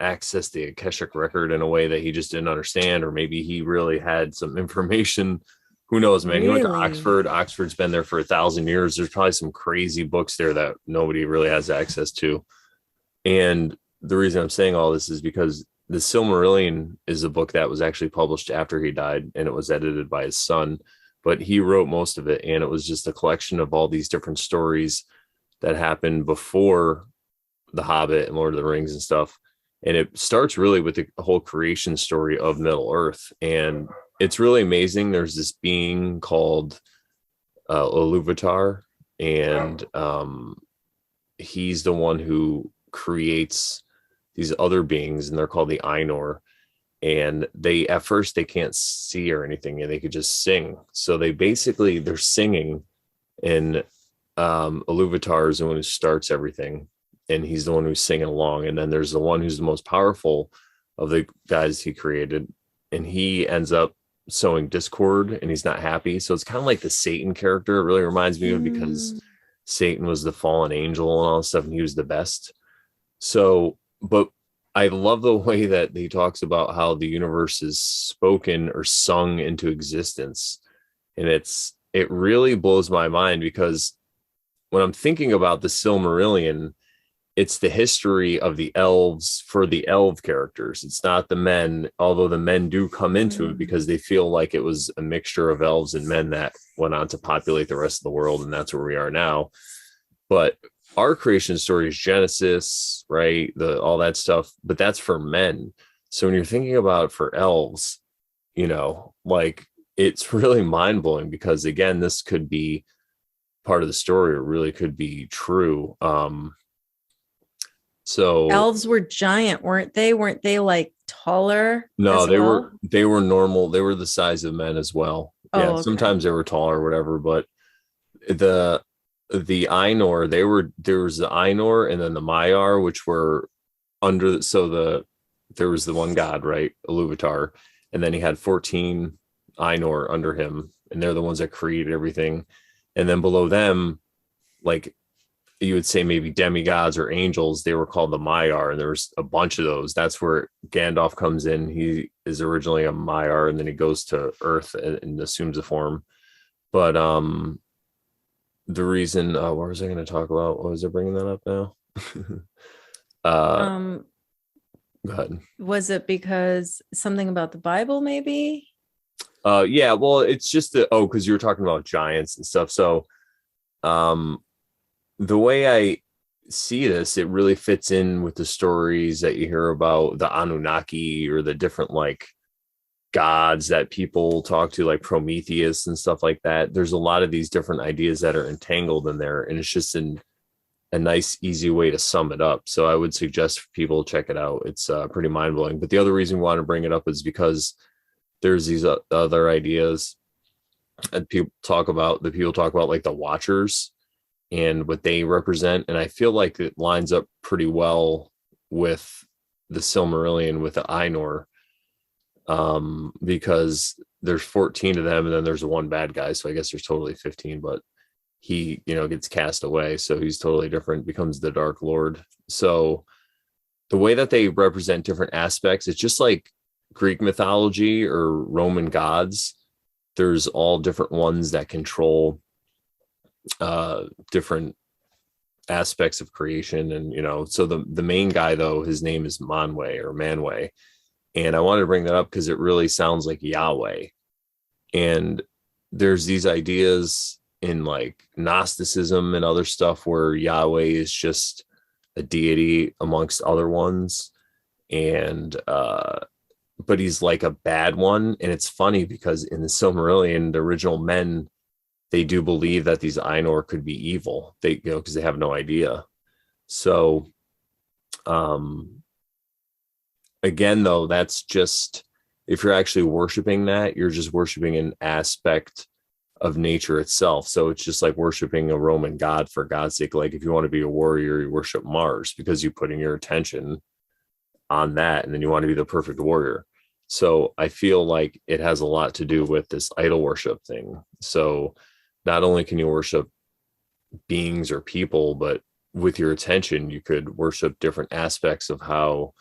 access the Akashic record in a way that he just didn't understand, or maybe he really had some information. Who knows, man? He went to Really? Oxford. Oxford's been there for 1,000 years. There's probably some crazy books there that nobody really has access to. And the reason I'm saying all this is because the Silmarillion is a book that was actually published after he died, and it was edited by his son, but he wrote most of it, and it was just a collection of all these different stories that happened before The Hobbit and Lord of the Rings and stuff. And it starts really with the whole creation story of Middle Earth, and it's really amazing. There's this being called Iluvatar, and he's the one who creates these other beings, and they're called the Ainur. And they, at first, they can't see or anything, and they could just sing. So they're singing, and Iluvatar is the one who starts everything, and he's the one who's singing along. And then there's the one who's the most powerful of the guys he created, and he ends up sowing discord, and he's not happy. So it's kind of like the Satan character. It really reminds me of, because Mm. Satan was the fallen angel and all this stuff, and he was the best. So, but I love the way that he talks about how the universe is spoken or sung into existence. And it really blows my mind, because when I'm thinking about the Silmarillion, it's the history of the elves for the elf characters. It's not the men, although the men do come into it Mm. because they feel like it was a mixture of elves and men that went on to populate the rest of the world. And that's where we are now. But our creation story is Genesis, right? All that stuff, but that's for men. So when you're thinking about for elves, like, it's really mind blowing, because again, this could be part of the story, or really could be true. So Elves were giant, weren't they? Weren't they like taller no, as well? they were normal. They were the size of men as well. Yeah, Oh, okay. sometimes they were taller or whatever, but the the Ainur, there was the Ainur and then the Maiar, which were under, there was the one god, right? Iluvatar, and then he had 14 Ainur under him, and they're the ones that created everything. And then below them, like, you would say maybe demigods or angels, they were called the Maiar, and there's a bunch of those. That's where Gandalf comes in. He is originally a Maiar, and then he goes to Earth and assumes the form. But the reason, what was I going to talk about? What was I bringing that up now? uh, Um, Go ahead. was it because something about the Bible, maybe? Yeah, well, it's just because you were talking about giants and stuff. So, um, the way I see this, it really fits in with the stories that you hear about the Anunnaki, or the different, like, gods that people talk to, like Prometheus and stuff like that. There's a lot of these different ideas that are entangled in there, and it's just a nice, easy way to sum it up. So I would suggest people check it out. It's pretty mind blowing. But the other reason we want to bring it up is because there's these other ideas that people talk about, like the Watchers and what they represent. And I feel like it lines up pretty well with the Silmarillion, with the Ainur. because there's 14 of them and then there's one bad guy. So I guess there's totally 15, but he, gets cast away. So he's totally different, becomes the Dark Lord. So the way that they represent different aspects, it's just like Greek mythology or Roman gods. There's all different ones that control different aspects of creation. And, so the main guy, though, his name is Manwë. And I wanted to bring that up because it really sounds like Yahweh. And there's these ideas in like Gnosticism and other stuff where Yahweh is just a deity amongst other ones. And, but he's like a bad one. And it's funny because in the Silmarillion, the original men, they do believe that these Ainur could be evil. They, because they have no idea. So, again, though, that's just, if you're actually worshiping that, you're just worshiping an aspect of nature itself. So it's just like worshiping a Roman god for God's sake. Like if you want to be a warrior, you worship Mars because you're putting your attention on that, and then you want to be the perfect warrior. So I feel like it has a lot to do with this idol worship thing. So not only can you worship beings or people, but with your attention, you could worship different aspects of how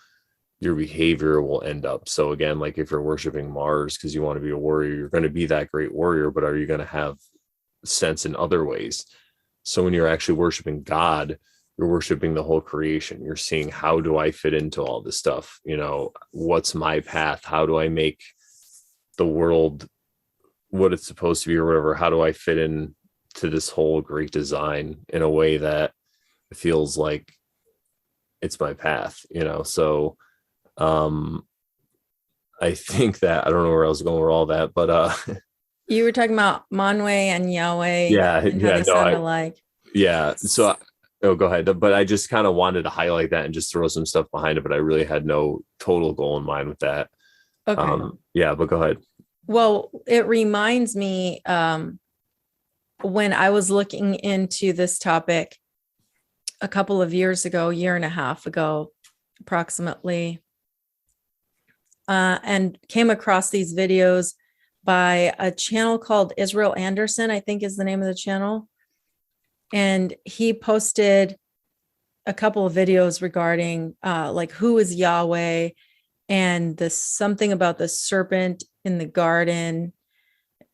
your behavior will end up. So again, like if you're worshiping Mars because you want to be a warrior, you're going to be that great warrior, but are you going to have sense in other ways? So when you're actually worshiping God, you're worshiping the whole creation. You're seeing, how do I fit into all this stuff? What's my path? How do I make the world what it's supposed to be or whatever? How do I fit in to this whole great design in a way that feels like it's my path, So I think that, I don't know where I was going with all that, but You were talking about Manwë and Yahweh. Yeah, and how yeah, they sound alike. Yeah. So, go ahead. But I just kind of wanted to highlight that and just throw some stuff behind it. But I really had no total goal in mind with that. Okay. Yeah, but go ahead. Well, it reminds me when I was looking into this topic a couple of years ago, year and a half ago, approximately, and came across these videos by a channel called Israel Anderson, I think is the name of the channel. And he posted a couple of videos regarding like who is Yahweh and something about the serpent in the garden.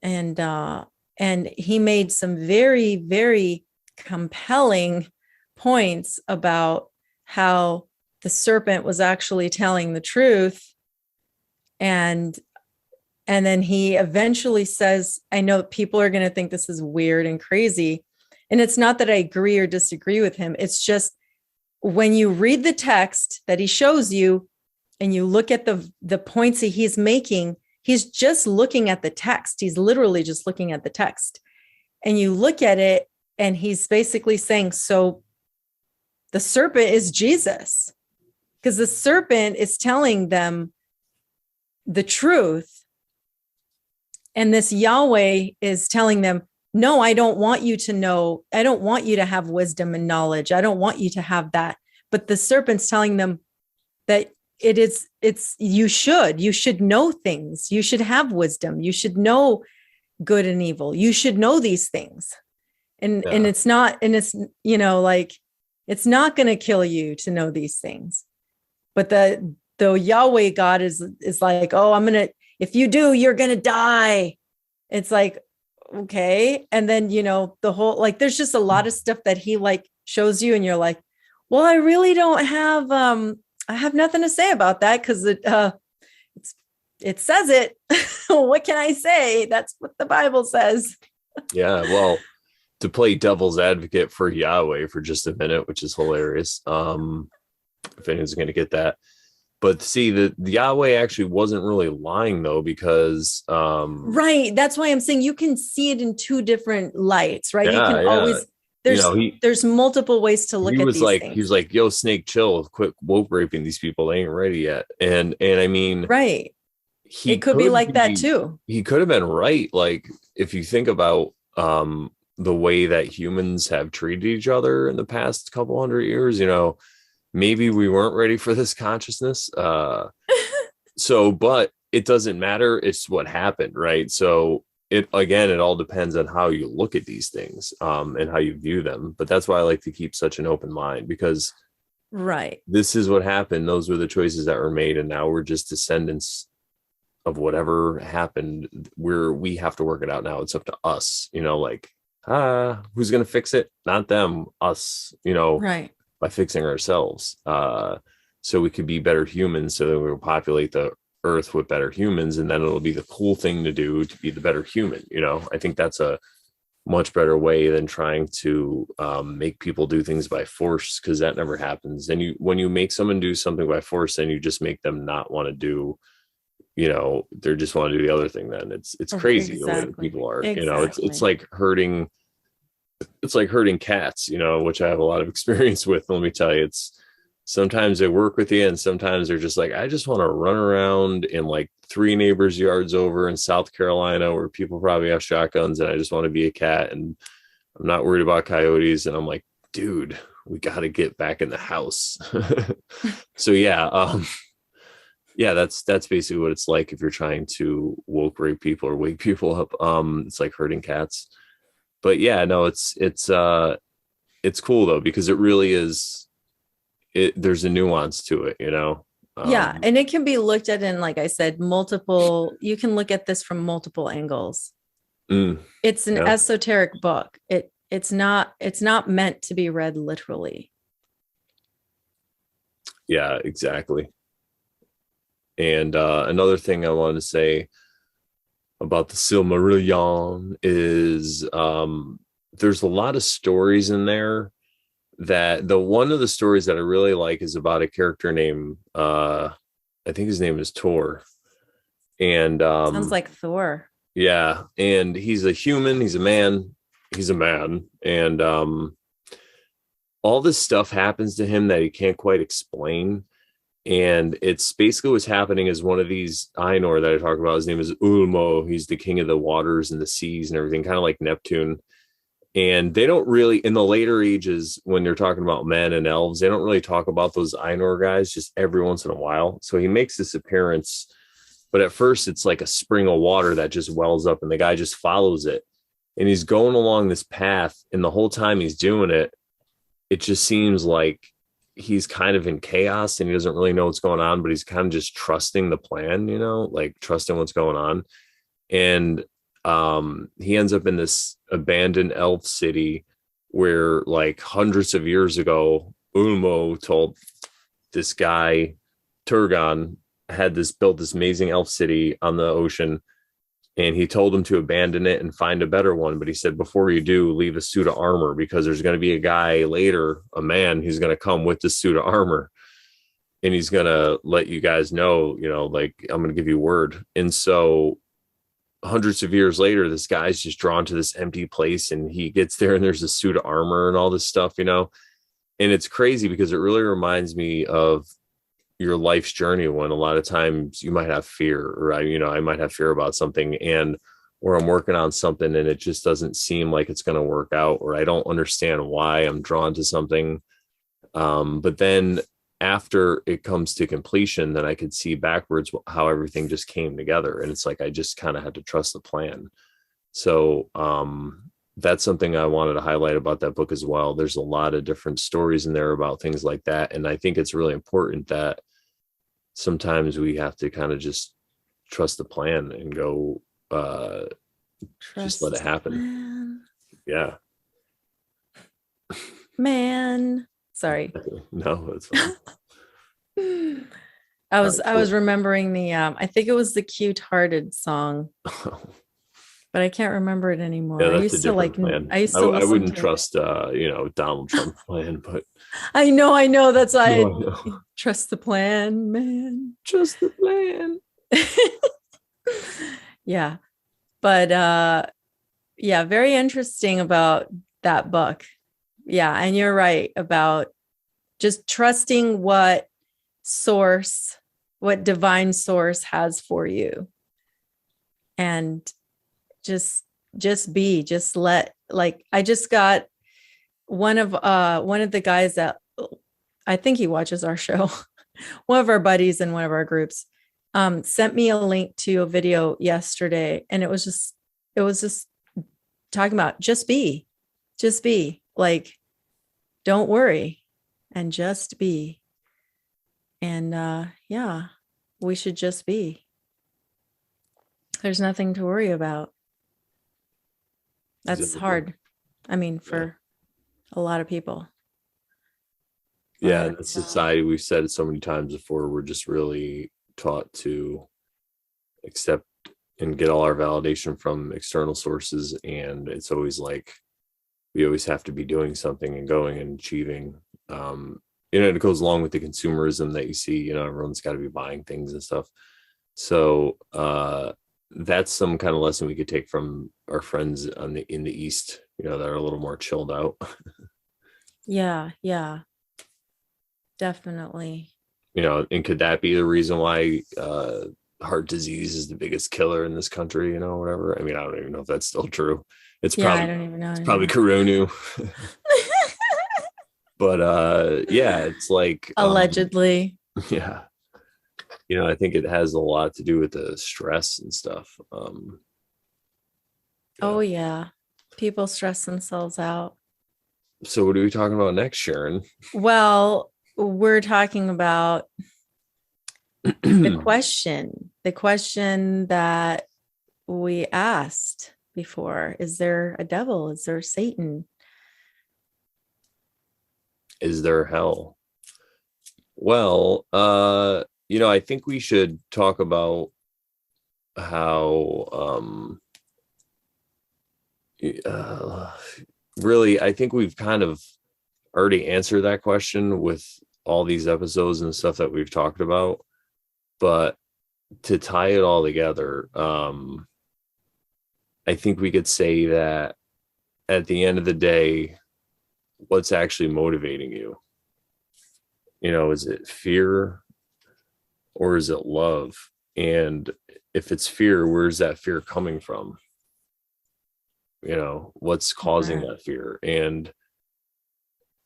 And he made some very, very compelling points about how the serpent was actually telling the truth. And then he eventually says, I know people are going to think this is weird and crazy. And it's not that I agree or disagree with him. It's just when you read the text that he shows you and you look at the points that he's making, he's just looking at the text. He's literally just looking at the text. And you look at it and he's basically saying, so the serpent is Jesus, because the serpent is telling them the truth. And this Yahweh is telling them, no, I don't want you to know. I don't want you to have wisdom and knowledge. I don't want you to have that. But the serpent's telling them that you should know things. You should have wisdom. You should know good and evil. You should know these things. And it's not, and it's, like, it's not going to kill you to know these things. But the Yahweh God is like, oh, if you do, you're going to die. It's like, okay. And then, the whole, like, there's just a lot of stuff that he like shows you and you're like, well, I really don't have, I have nothing to say about that because it says it. What can I say? That's what the Bible says. Yeah. Well, to play devil's advocate for Yahweh for just a minute, which is hilarious. If anyone's going to get that. But see, the Yahweh actually wasn't really lying, though, because right. That's why I'm saying you can see it in two different lights, right? Yeah, you can always there's multiple ways to look at these things. He was like, yo, Snake, chill, quit woke raping these people. They ain't ready yet. And I mean, right. It could be like that too. He could have been right. Like if you think about the way that humans have treated each other in the past couple hundred years, maybe we weren't ready for this consciousness. But it doesn't matter. It's what happened, right? So it all depends on how you look at these things, and how you view them. But that's why I like to keep such an open mind, because Right. this is what happened. Those were the choices that were made, and now we're just descendants of whatever happened. We have to work it out now. It's up to us, like, who's gonna fix it? Not them, us, Right. by fixing ourselves, so we could be better humans, so that we'll populate the earth with better humans, and then it'll be the cool thing to do to be the better human. I think that's a much better way than trying to make people do things by force, because that never happens. And when you make someone do something by force, then you just make them not want to do, they just want to do the other thing. Then it's crazy the way that people are. Exactly. It's like hurting. It's like hurting cats, which I have a lot of experience with. Let me tell you, it's sometimes they work with you, and sometimes they're just like, I just want to run around in like 3 neighbors' yards over in South Carolina where people probably have shotguns, and I just want to be a cat, and I'm not worried about coyotes. And I'm like, dude, we got to get back in the house. So yeah, that's basically what it's like if you're trying to woke rape people or wake people up. It's like hurting cats. But yeah, no, it's cool though, because it really is. There's a nuance to it, Yeah. And it can be looked at in, like I said, you can look at this from multiple angles. It's an esoteric book. It's not meant to be read literally. Yeah, exactly. And another thing I wanted to say about the Silmarillion is there's a lot of stories in there. That one of the stories that I really like is about a character named I think his name is Tor. And sounds like Thor. Yeah, and he's a human, he's a man, and all this stuff happens to him that he can't quite explain. And it's basically what's happening is one of these Ainur that I talk about, his name is Ulmo. He's the king of the waters and the seas and everything, kind of like Neptune. And they don't really, in the later ages, when they're talking about men and elves, they don't really talk about those Ainur guys, just every once in a while. So he makes this appearance, but at first it's like a spring of water that just wells up, and the guy just follows it. And he's going along this path, and the whole time he's doing it, it just seems like he's kind of in chaos, and he doesn't really know what's going on, but he's kind of just trusting the plan, like trusting what's going on. And he ends up in this abandoned elf city where, like, hundreds of years ago, Ulmo told this guy Turgon had built this amazing elf city on the ocean, and he told him to abandon it and find a better one. But he said, before you do, leave a suit of armor, because there's going to be a guy later, a man, who's going to come with the suit of armor, and he's going to let you guys know, like, I'm going to give you word. And so hundreds of years later, this guy's just drawn to this empty place, and he gets there, and there's a suit of armor and all this stuff, and it's crazy because it really reminds me of your life's journey, when a lot of times you might have fear, or I might have fear about something, and or I'm working on something and it just doesn't seem like it's going to work out, or I don't understand why I'm drawn to something. But then after it comes to completion, then I could see backwards how everything just came together. And it's like, I just kind of had to trust the plan. So that's something I wanted to highlight about that book as well. There's a lot of different stories in there about things like that. And I think it's really important that sometimes we have to kind of just trust the plan and go, just let it happen. Yeah. Man. Sorry. No, that's fine. I was remembering the I think it was the Cute Hearted song. But I can't remember it anymore. Yeah, I used to plan. I wouldn't trust Donald Trump's plan, but I know that's why I trust the plan, man. Trust the plan. Yeah. But yeah, very interesting about that book. Yeah, and you're right about just trusting what divine source has for you. And just let, like, I just got one of the guys that I think he watches our show, one of our buddies in one of our groups. sent me a link to a video yesterday, and it was just talking about just be like, don't worry and just be. And yeah, we should just be. There's nothing to worry about. That's Exactly. hard. I mean, for a lot of people. Yeah, in the society, we've said it so many times before, we're just really taught to accept and get all our validation from external sources. And it's always like we always have to be doing something and going and achieving. It goes along with the consumerism that you see, everyone's got to be buying things and stuff. So that's some kind of lesson we could take from our friends in the East, that are a little more chilled out. Yeah, definitely. And could that be the reason why heart disease is the biggest killer in this country, whatever? I mean, I don't even know if that's still true. It's probably, I don't even know. It's probably corona. But yeah, it's like allegedly. Yeah. I think it has a lot to do with the stress and stuff. Oh yeah. People stress themselves out. So what are we talking about next, Sharon? Well, we're talking about the question that we asked before. Is there a devil? Is there Satan? Is there hell? Well, I think we should talk about how really, I think we've kind of already answered that question with all these episodes and stuff that we've talked about. But to tie it all together, I think we could say that at the end of the day, what's actually motivating you? Is it fear or is it love? And if it's fear, where's that fear coming from? What's causing that fear? And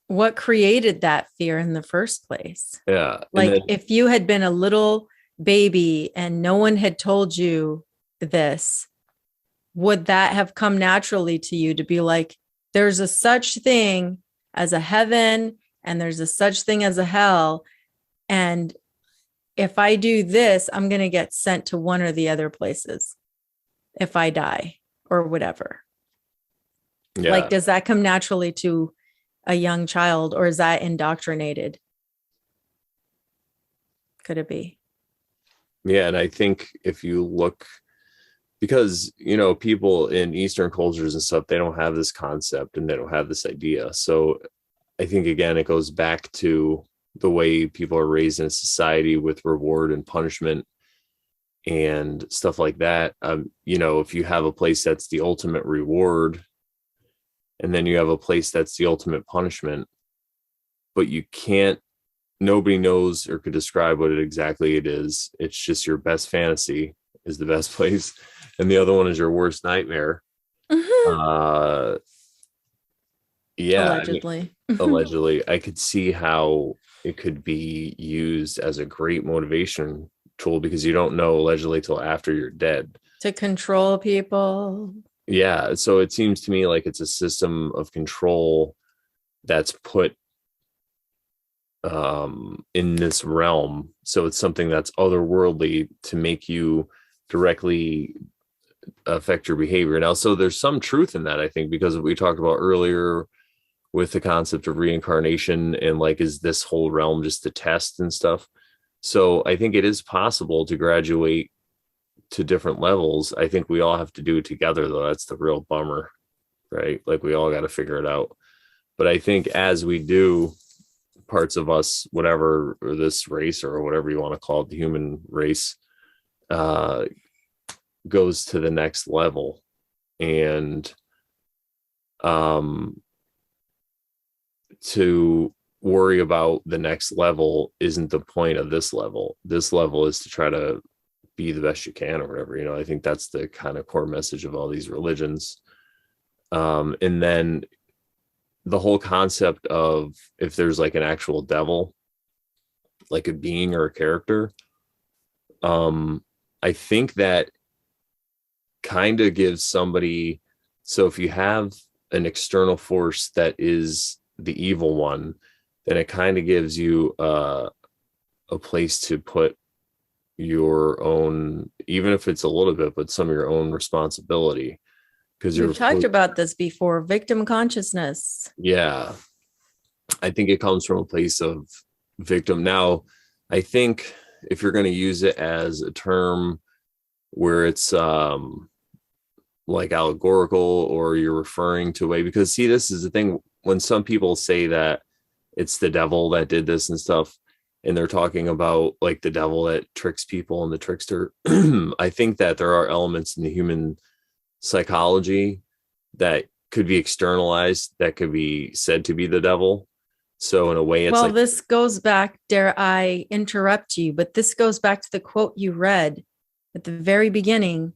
what created that fear in the first place? Yeah. Like if you had been a little baby and no one had told you this, would that have come naturally to you to be like, there's a such thing as a heaven and there's a such thing as a hell, and if I do this, I'm going to get sent to one or the other places if I die or whatever? Yeah. Like, does that come naturally to a young child, or is that indoctrinated? Could it be? Yeah. And I think if you look, because, people in Eastern cultures and stuff, they don't have this concept and they don't have this idea. So I think, again, it goes back to the way people are raised in a society with reward and punishment and stuff like that. If you have a place that's the ultimate reward, and then you have a place that's the ultimate punishment, but nobody knows or could describe what exactly it is. It's just your best fantasy is the best place, and the other one is your worst nightmare. Mm-hmm. Yeah. Allegedly. Allegedly. I could see how it could be used as a great motivation tool, because you don't know allegedly till after you're dead. To control people. Yeah. So it seems to me like it's a system of control that's put in this realm. So it's something that's otherworldly to make you directly affect your behavior. Now, so there's some truth in that, I think, because we talked about earlier with the concept of reincarnation and like, is this whole realm just a test and stuff? So I think it is possible to graduate to different levels. I think we all have to do it together, though. That's the real bummer, right? Like, we all got to figure it out. But I think as we do, parts of us, whatever, or this race or whatever you want to call it, the human race, goes to the next level. And to worry about the next level isn't the point of this level. This level is to try to be the best you can or whatever. I think that's the kind of core message of all these religions. And then the whole concept of, if there's like an actual devil, like a being or a character, I think that kind of gives somebody, so if you have an external force that is the evil one, then it kind of gives you a place to put your own, even if it's a little bit, but some of your own responsibility, because We've talked about this before, victim consciousness. yeah, I think it comes from a place of victim. Now, I think if you're going to use it as a term where it's like allegorical, or you're referring to a way, because see, this is the thing, when some people say that it's the devil that did this and stuff, and they're talking about like the devil that tricks people and the trickster, I think that there are elements in the human psychology that could be externalized, that could be said to be the devil. So in a way, it's well, like, this goes back, dare I interrupt you, but this goes back to the quote you read at the very beginning,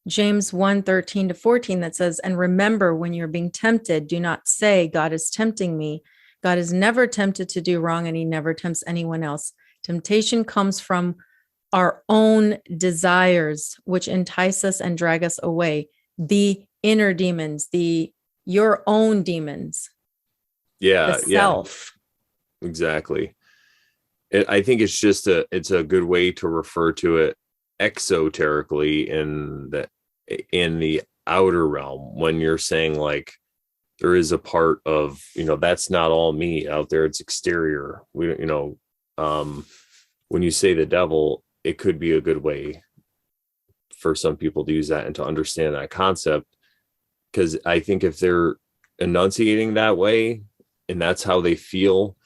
James 1:13-14, that says, and remember, when you're being tempted, do not say, God is tempting me. God is never tempted to do wrong, and he never tempts anyone else. Temptation comes from our own desires, which entice us and drag us away. The inner demons, your own demons. yeah, The self. exactly. I think it's just it's a good way to refer to it exoterically in the outer realm, when you're saying like there is a part of, that's not all me out there, it's exterior. When you say the devil, it could be a good way for some people to use that and to understand that concept, because I think if they're enunciating that way and that's how they feel,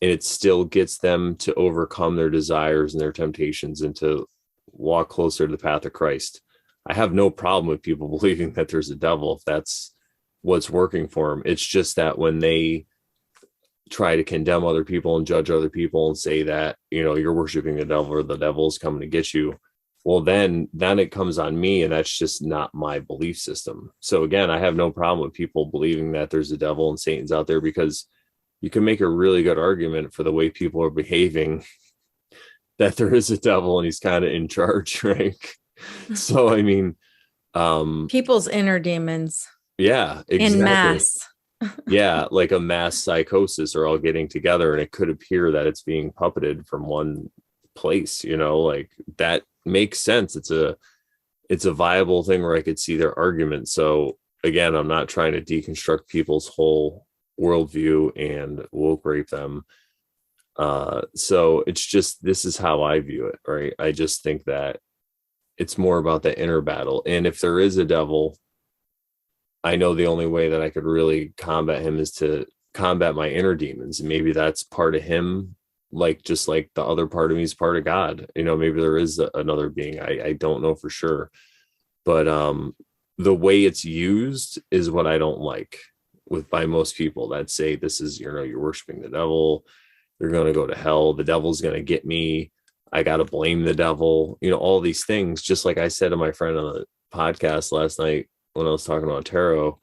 and it still gets them to overcome their desires and their temptations and to walk closer to the path of Christ, I have no problem with people believing that there's a devil if that's what's working for them. It's just that when they try to condemn other people and judge other people and say that, you're worshiping the devil or the devil is coming to get you, well, then it comes on me, and that's just not my belief system. So again, I have no problem with people believing that there's a devil and Satan's out there, because you can make a really good argument for the way people are behaving that there is a devil and he's kind of in charge, right? So I mean, people's inner demons. Yeah, exactly. In mass. Yeah, like a mass psychosis are all getting together, and it could appear that it's being puppeted from one place, like that makes sense. It's a viable thing where I could see their argument. So again, I'm not trying to deconstruct people's whole worldview and woke rape them. So it's just, this is how I view it, right? I just think that it's more about the inner battle. And if there is a devil, I know the only way that I could really combat him is to combat my inner demons. And maybe that's part of him, like just like the other part of me is part of God. Maybe there is another being. I don't know for sure. But the way it's used is what I don't like by most people that say this is, you're worshiping the devil. You're going to go to hell. The devil's going to get me. I got to blame the devil. All these things, just like I said to my friend on the podcast last night, when I was talking about tarot,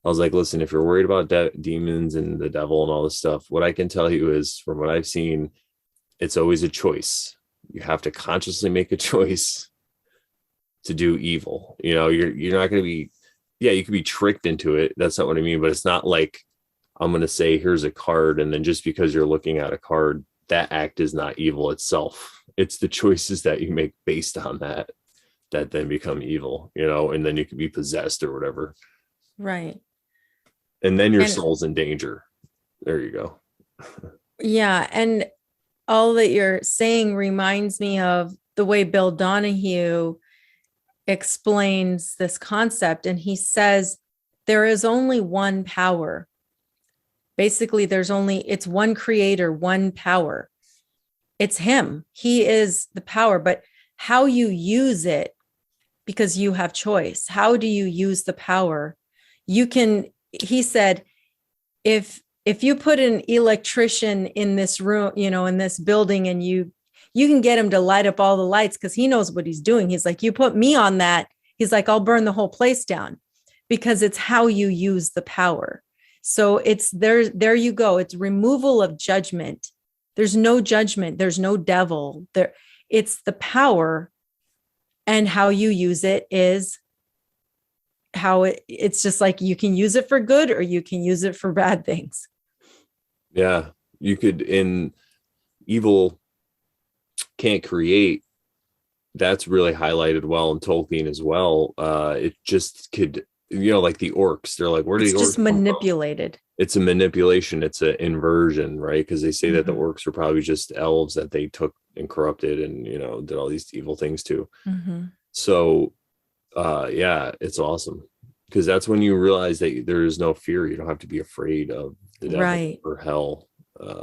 I was like, listen, if you're worried about demons and the devil and all this stuff, what I can tell you is, from what I've seen, it's always a choice. You have to consciously make a choice to do evil. You're not going to be, you could be tricked into it. That's not what I mean. But it's not like I'm going to say, here's a card, and then just because you're looking at a card, that act is not evil itself. It's the choices that you make based on that then become evil, and then you could be possessed or whatever. Right. And then your soul's in danger. There you go. Yeah. And all that you're saying reminds me of the way Bill Donahue explains this concept. And he says, there is only one power. Basically, it's one creator, one power. It's him. He is the power, but how you use it, because you have choice. How do you use the power? He said, if you put an electrician in this room, in this building, and you can get him to light up all the lights because he knows what he's doing. He's like, you put me on that. He's like, I'll burn the whole place down, because it's how you use the power. So it's there you go. It's removal of judgment. There's no judgment. There's no devil there. It's the power, and how you use it is how it's just like you can use it for good or you can use it for bad things. Yeah. You could, in evil can't create, that's really highlighted well in Tolkien as well. It just could, like the orcs, they're like, where do It's the orcs just come from? manipulated. It's a manipulation, it's an inversion, right? Because they say that the Mhm. orcs are probably just elves that they took and corrupted and did all these evil things to. Mhm. So yeah, it's awesome, because that's when you realize that there is no fear. You don't have to be afraid of the devil Right. or hell.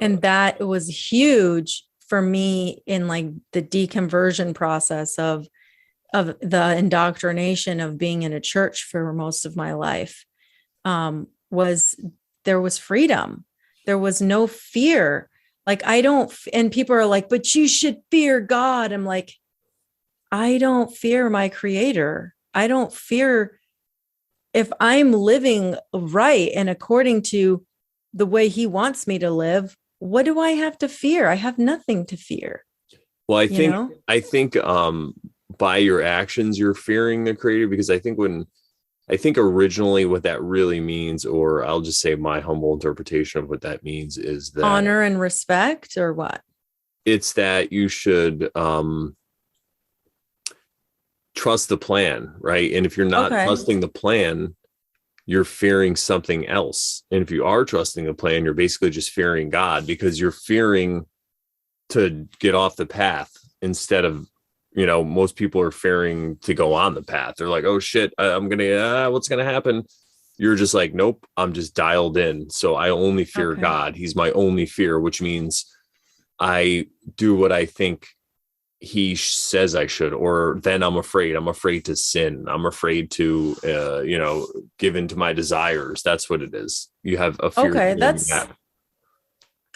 And that was huge for me in like the deconversion process of the indoctrination of being in a church for most of my life. Was there was freedom. There was no fear. Like and people are like, but you should fear God. I'm like, I don't fear my creator. I don't fear, if I'm living right and according to the way he wants me to live, what do I have to fear? I have nothing to fear, Well, you know? I think by your actions you're fearing the creator, because I think originally what that really means, or I'll just say my humble interpretation of what that means, is that Honor and respect, or what? it's that you should trust the plan, right? And if you're not Okay. trusting the plan, you're fearing something else. And if you are trusting the plan, you're basically just fearing God, because you're fearing to get off the path instead of, most people are fearing to go on the path. They're like, oh shit, I'm gonna what's gonna happen? You're just like, nope, I'm just dialed in, so I only fear Okay. God. He's my only fear, which means I do what I think he says I should, or then I'm afraid to sin, I'm afraid to give in to my desires. That's what it is. You have a fear Okay. of doing That's that.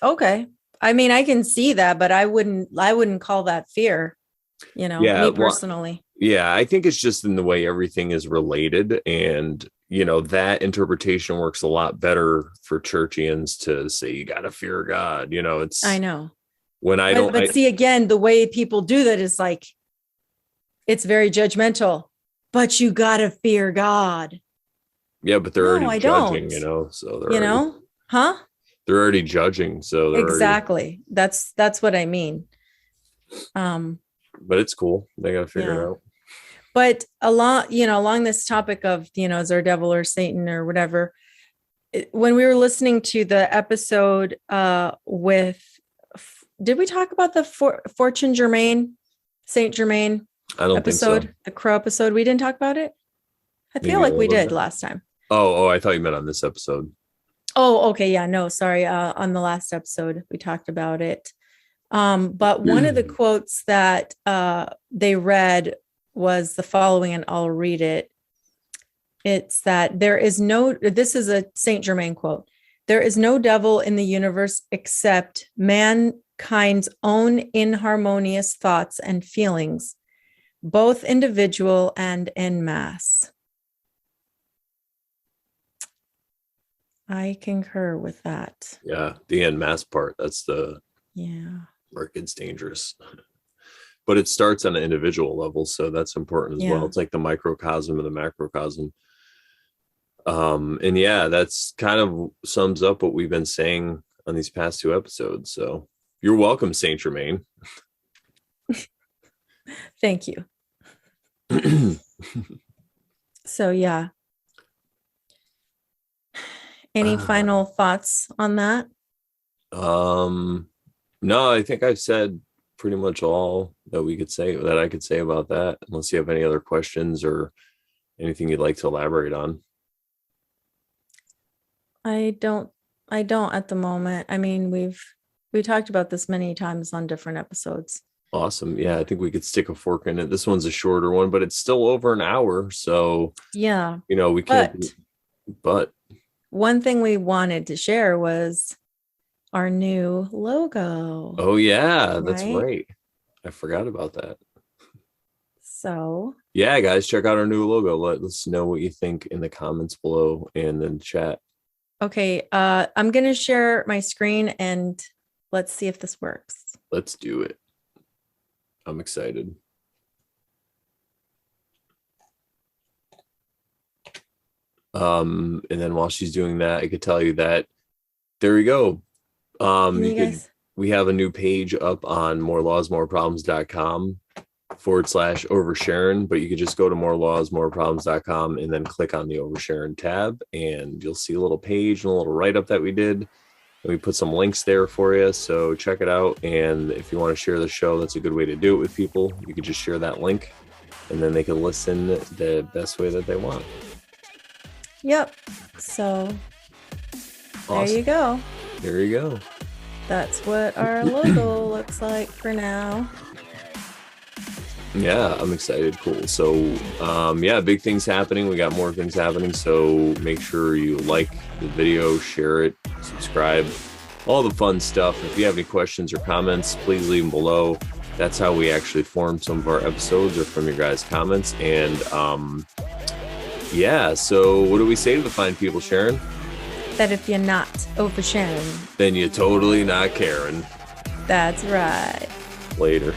okay. I mean, I can see that, but I wouldn't call that fear, Yeah, me well, personally. yeah, I think it's just in the way everything is related. And, that interpretation works a lot better for churchians to say you got to fear God. I It's know. when I But don't, but see, again, the way people do that is like it's very judgmental. But you gotta fear God. yeah, but they're No, already I judging, don't. so Huh? they're already judging. So they're already, Exactly. That's what I mean. Um, but it's cool. They got to figure it yeah. out. But along this topic of, is there a devil or Satan or whatever, when we were listening to the episode with, did we talk about the Fortune Germain, Saint Germain I don't think so. episode, the Crow episode? We didn't talk about it. I feel Maybe a like we little did bit. last time. Oh, I thought you meant on this episode. Oh, okay. Yeah, no, sorry. On the last episode, we talked about it. But one of the quotes that they read was the following, and I'll read it. It's that this is a Saint Germain quote. There is no devil in the universe except mankind's own inharmonious thoughts and feelings, both individual and en masse. I concur with that. Yeah, the en masse part. That's the Yeah. where it gets dangerous. But it starts on an individual level, so that's important as well. Yeah. It's like the microcosm and the macrocosm. And yeah, that's kind of sums up what we've been saying on these past two episodes. So you're welcome, Saint Germain. Thank you. So yeah. Any final thoughts on that? No, I think I've said pretty much all that I could say about that, unless you have any other questions or anything you'd like to elaborate on. I don't at the moment. I mean, we talked about this many times on different episodes. Awesome. Yeah, I think we could stick a fork in it. This one's a shorter one, but it's still over an hour. So, Yeah. we can't, but one thing we wanted to share was our new logo. oh yeah, that's right? right. I forgot about that. So Yeah, guys, check out our new logo. Let us know what you think in the comments below and in the chat. okay, I'm gonna share my screen and let's see if this works. Let's do it. I'm excited. And then while she's doing that, I could tell you that there we go. We have a new page up on morelawsmoreproblems.com/over Sharon, but you could just go to morelawsmoreproblems.com and then click on the Over Sharon tab, and you'll see a little page and a little write-up that we did. And we put some links there for you, so check it out. And if you want to share the show, that's a good way to do it with people. You could just share that link, and then they can listen the best way that they want. Yep. So awesome. There you go. There you go. That's what our logo looks like for now. Yeah, I'm excited. Cool. So, yeah, big things happening. We got more things happening. So make sure you like the video, share it, subscribe, all the fun stuff. If you have any questions or comments, please leave them below. That's how we actually form some of our episodes, or from your guys' comments. And yeah, so what do we say to the fine people, Sharon? That if you're not oversharing, then you're totally not caring. That's right. Later.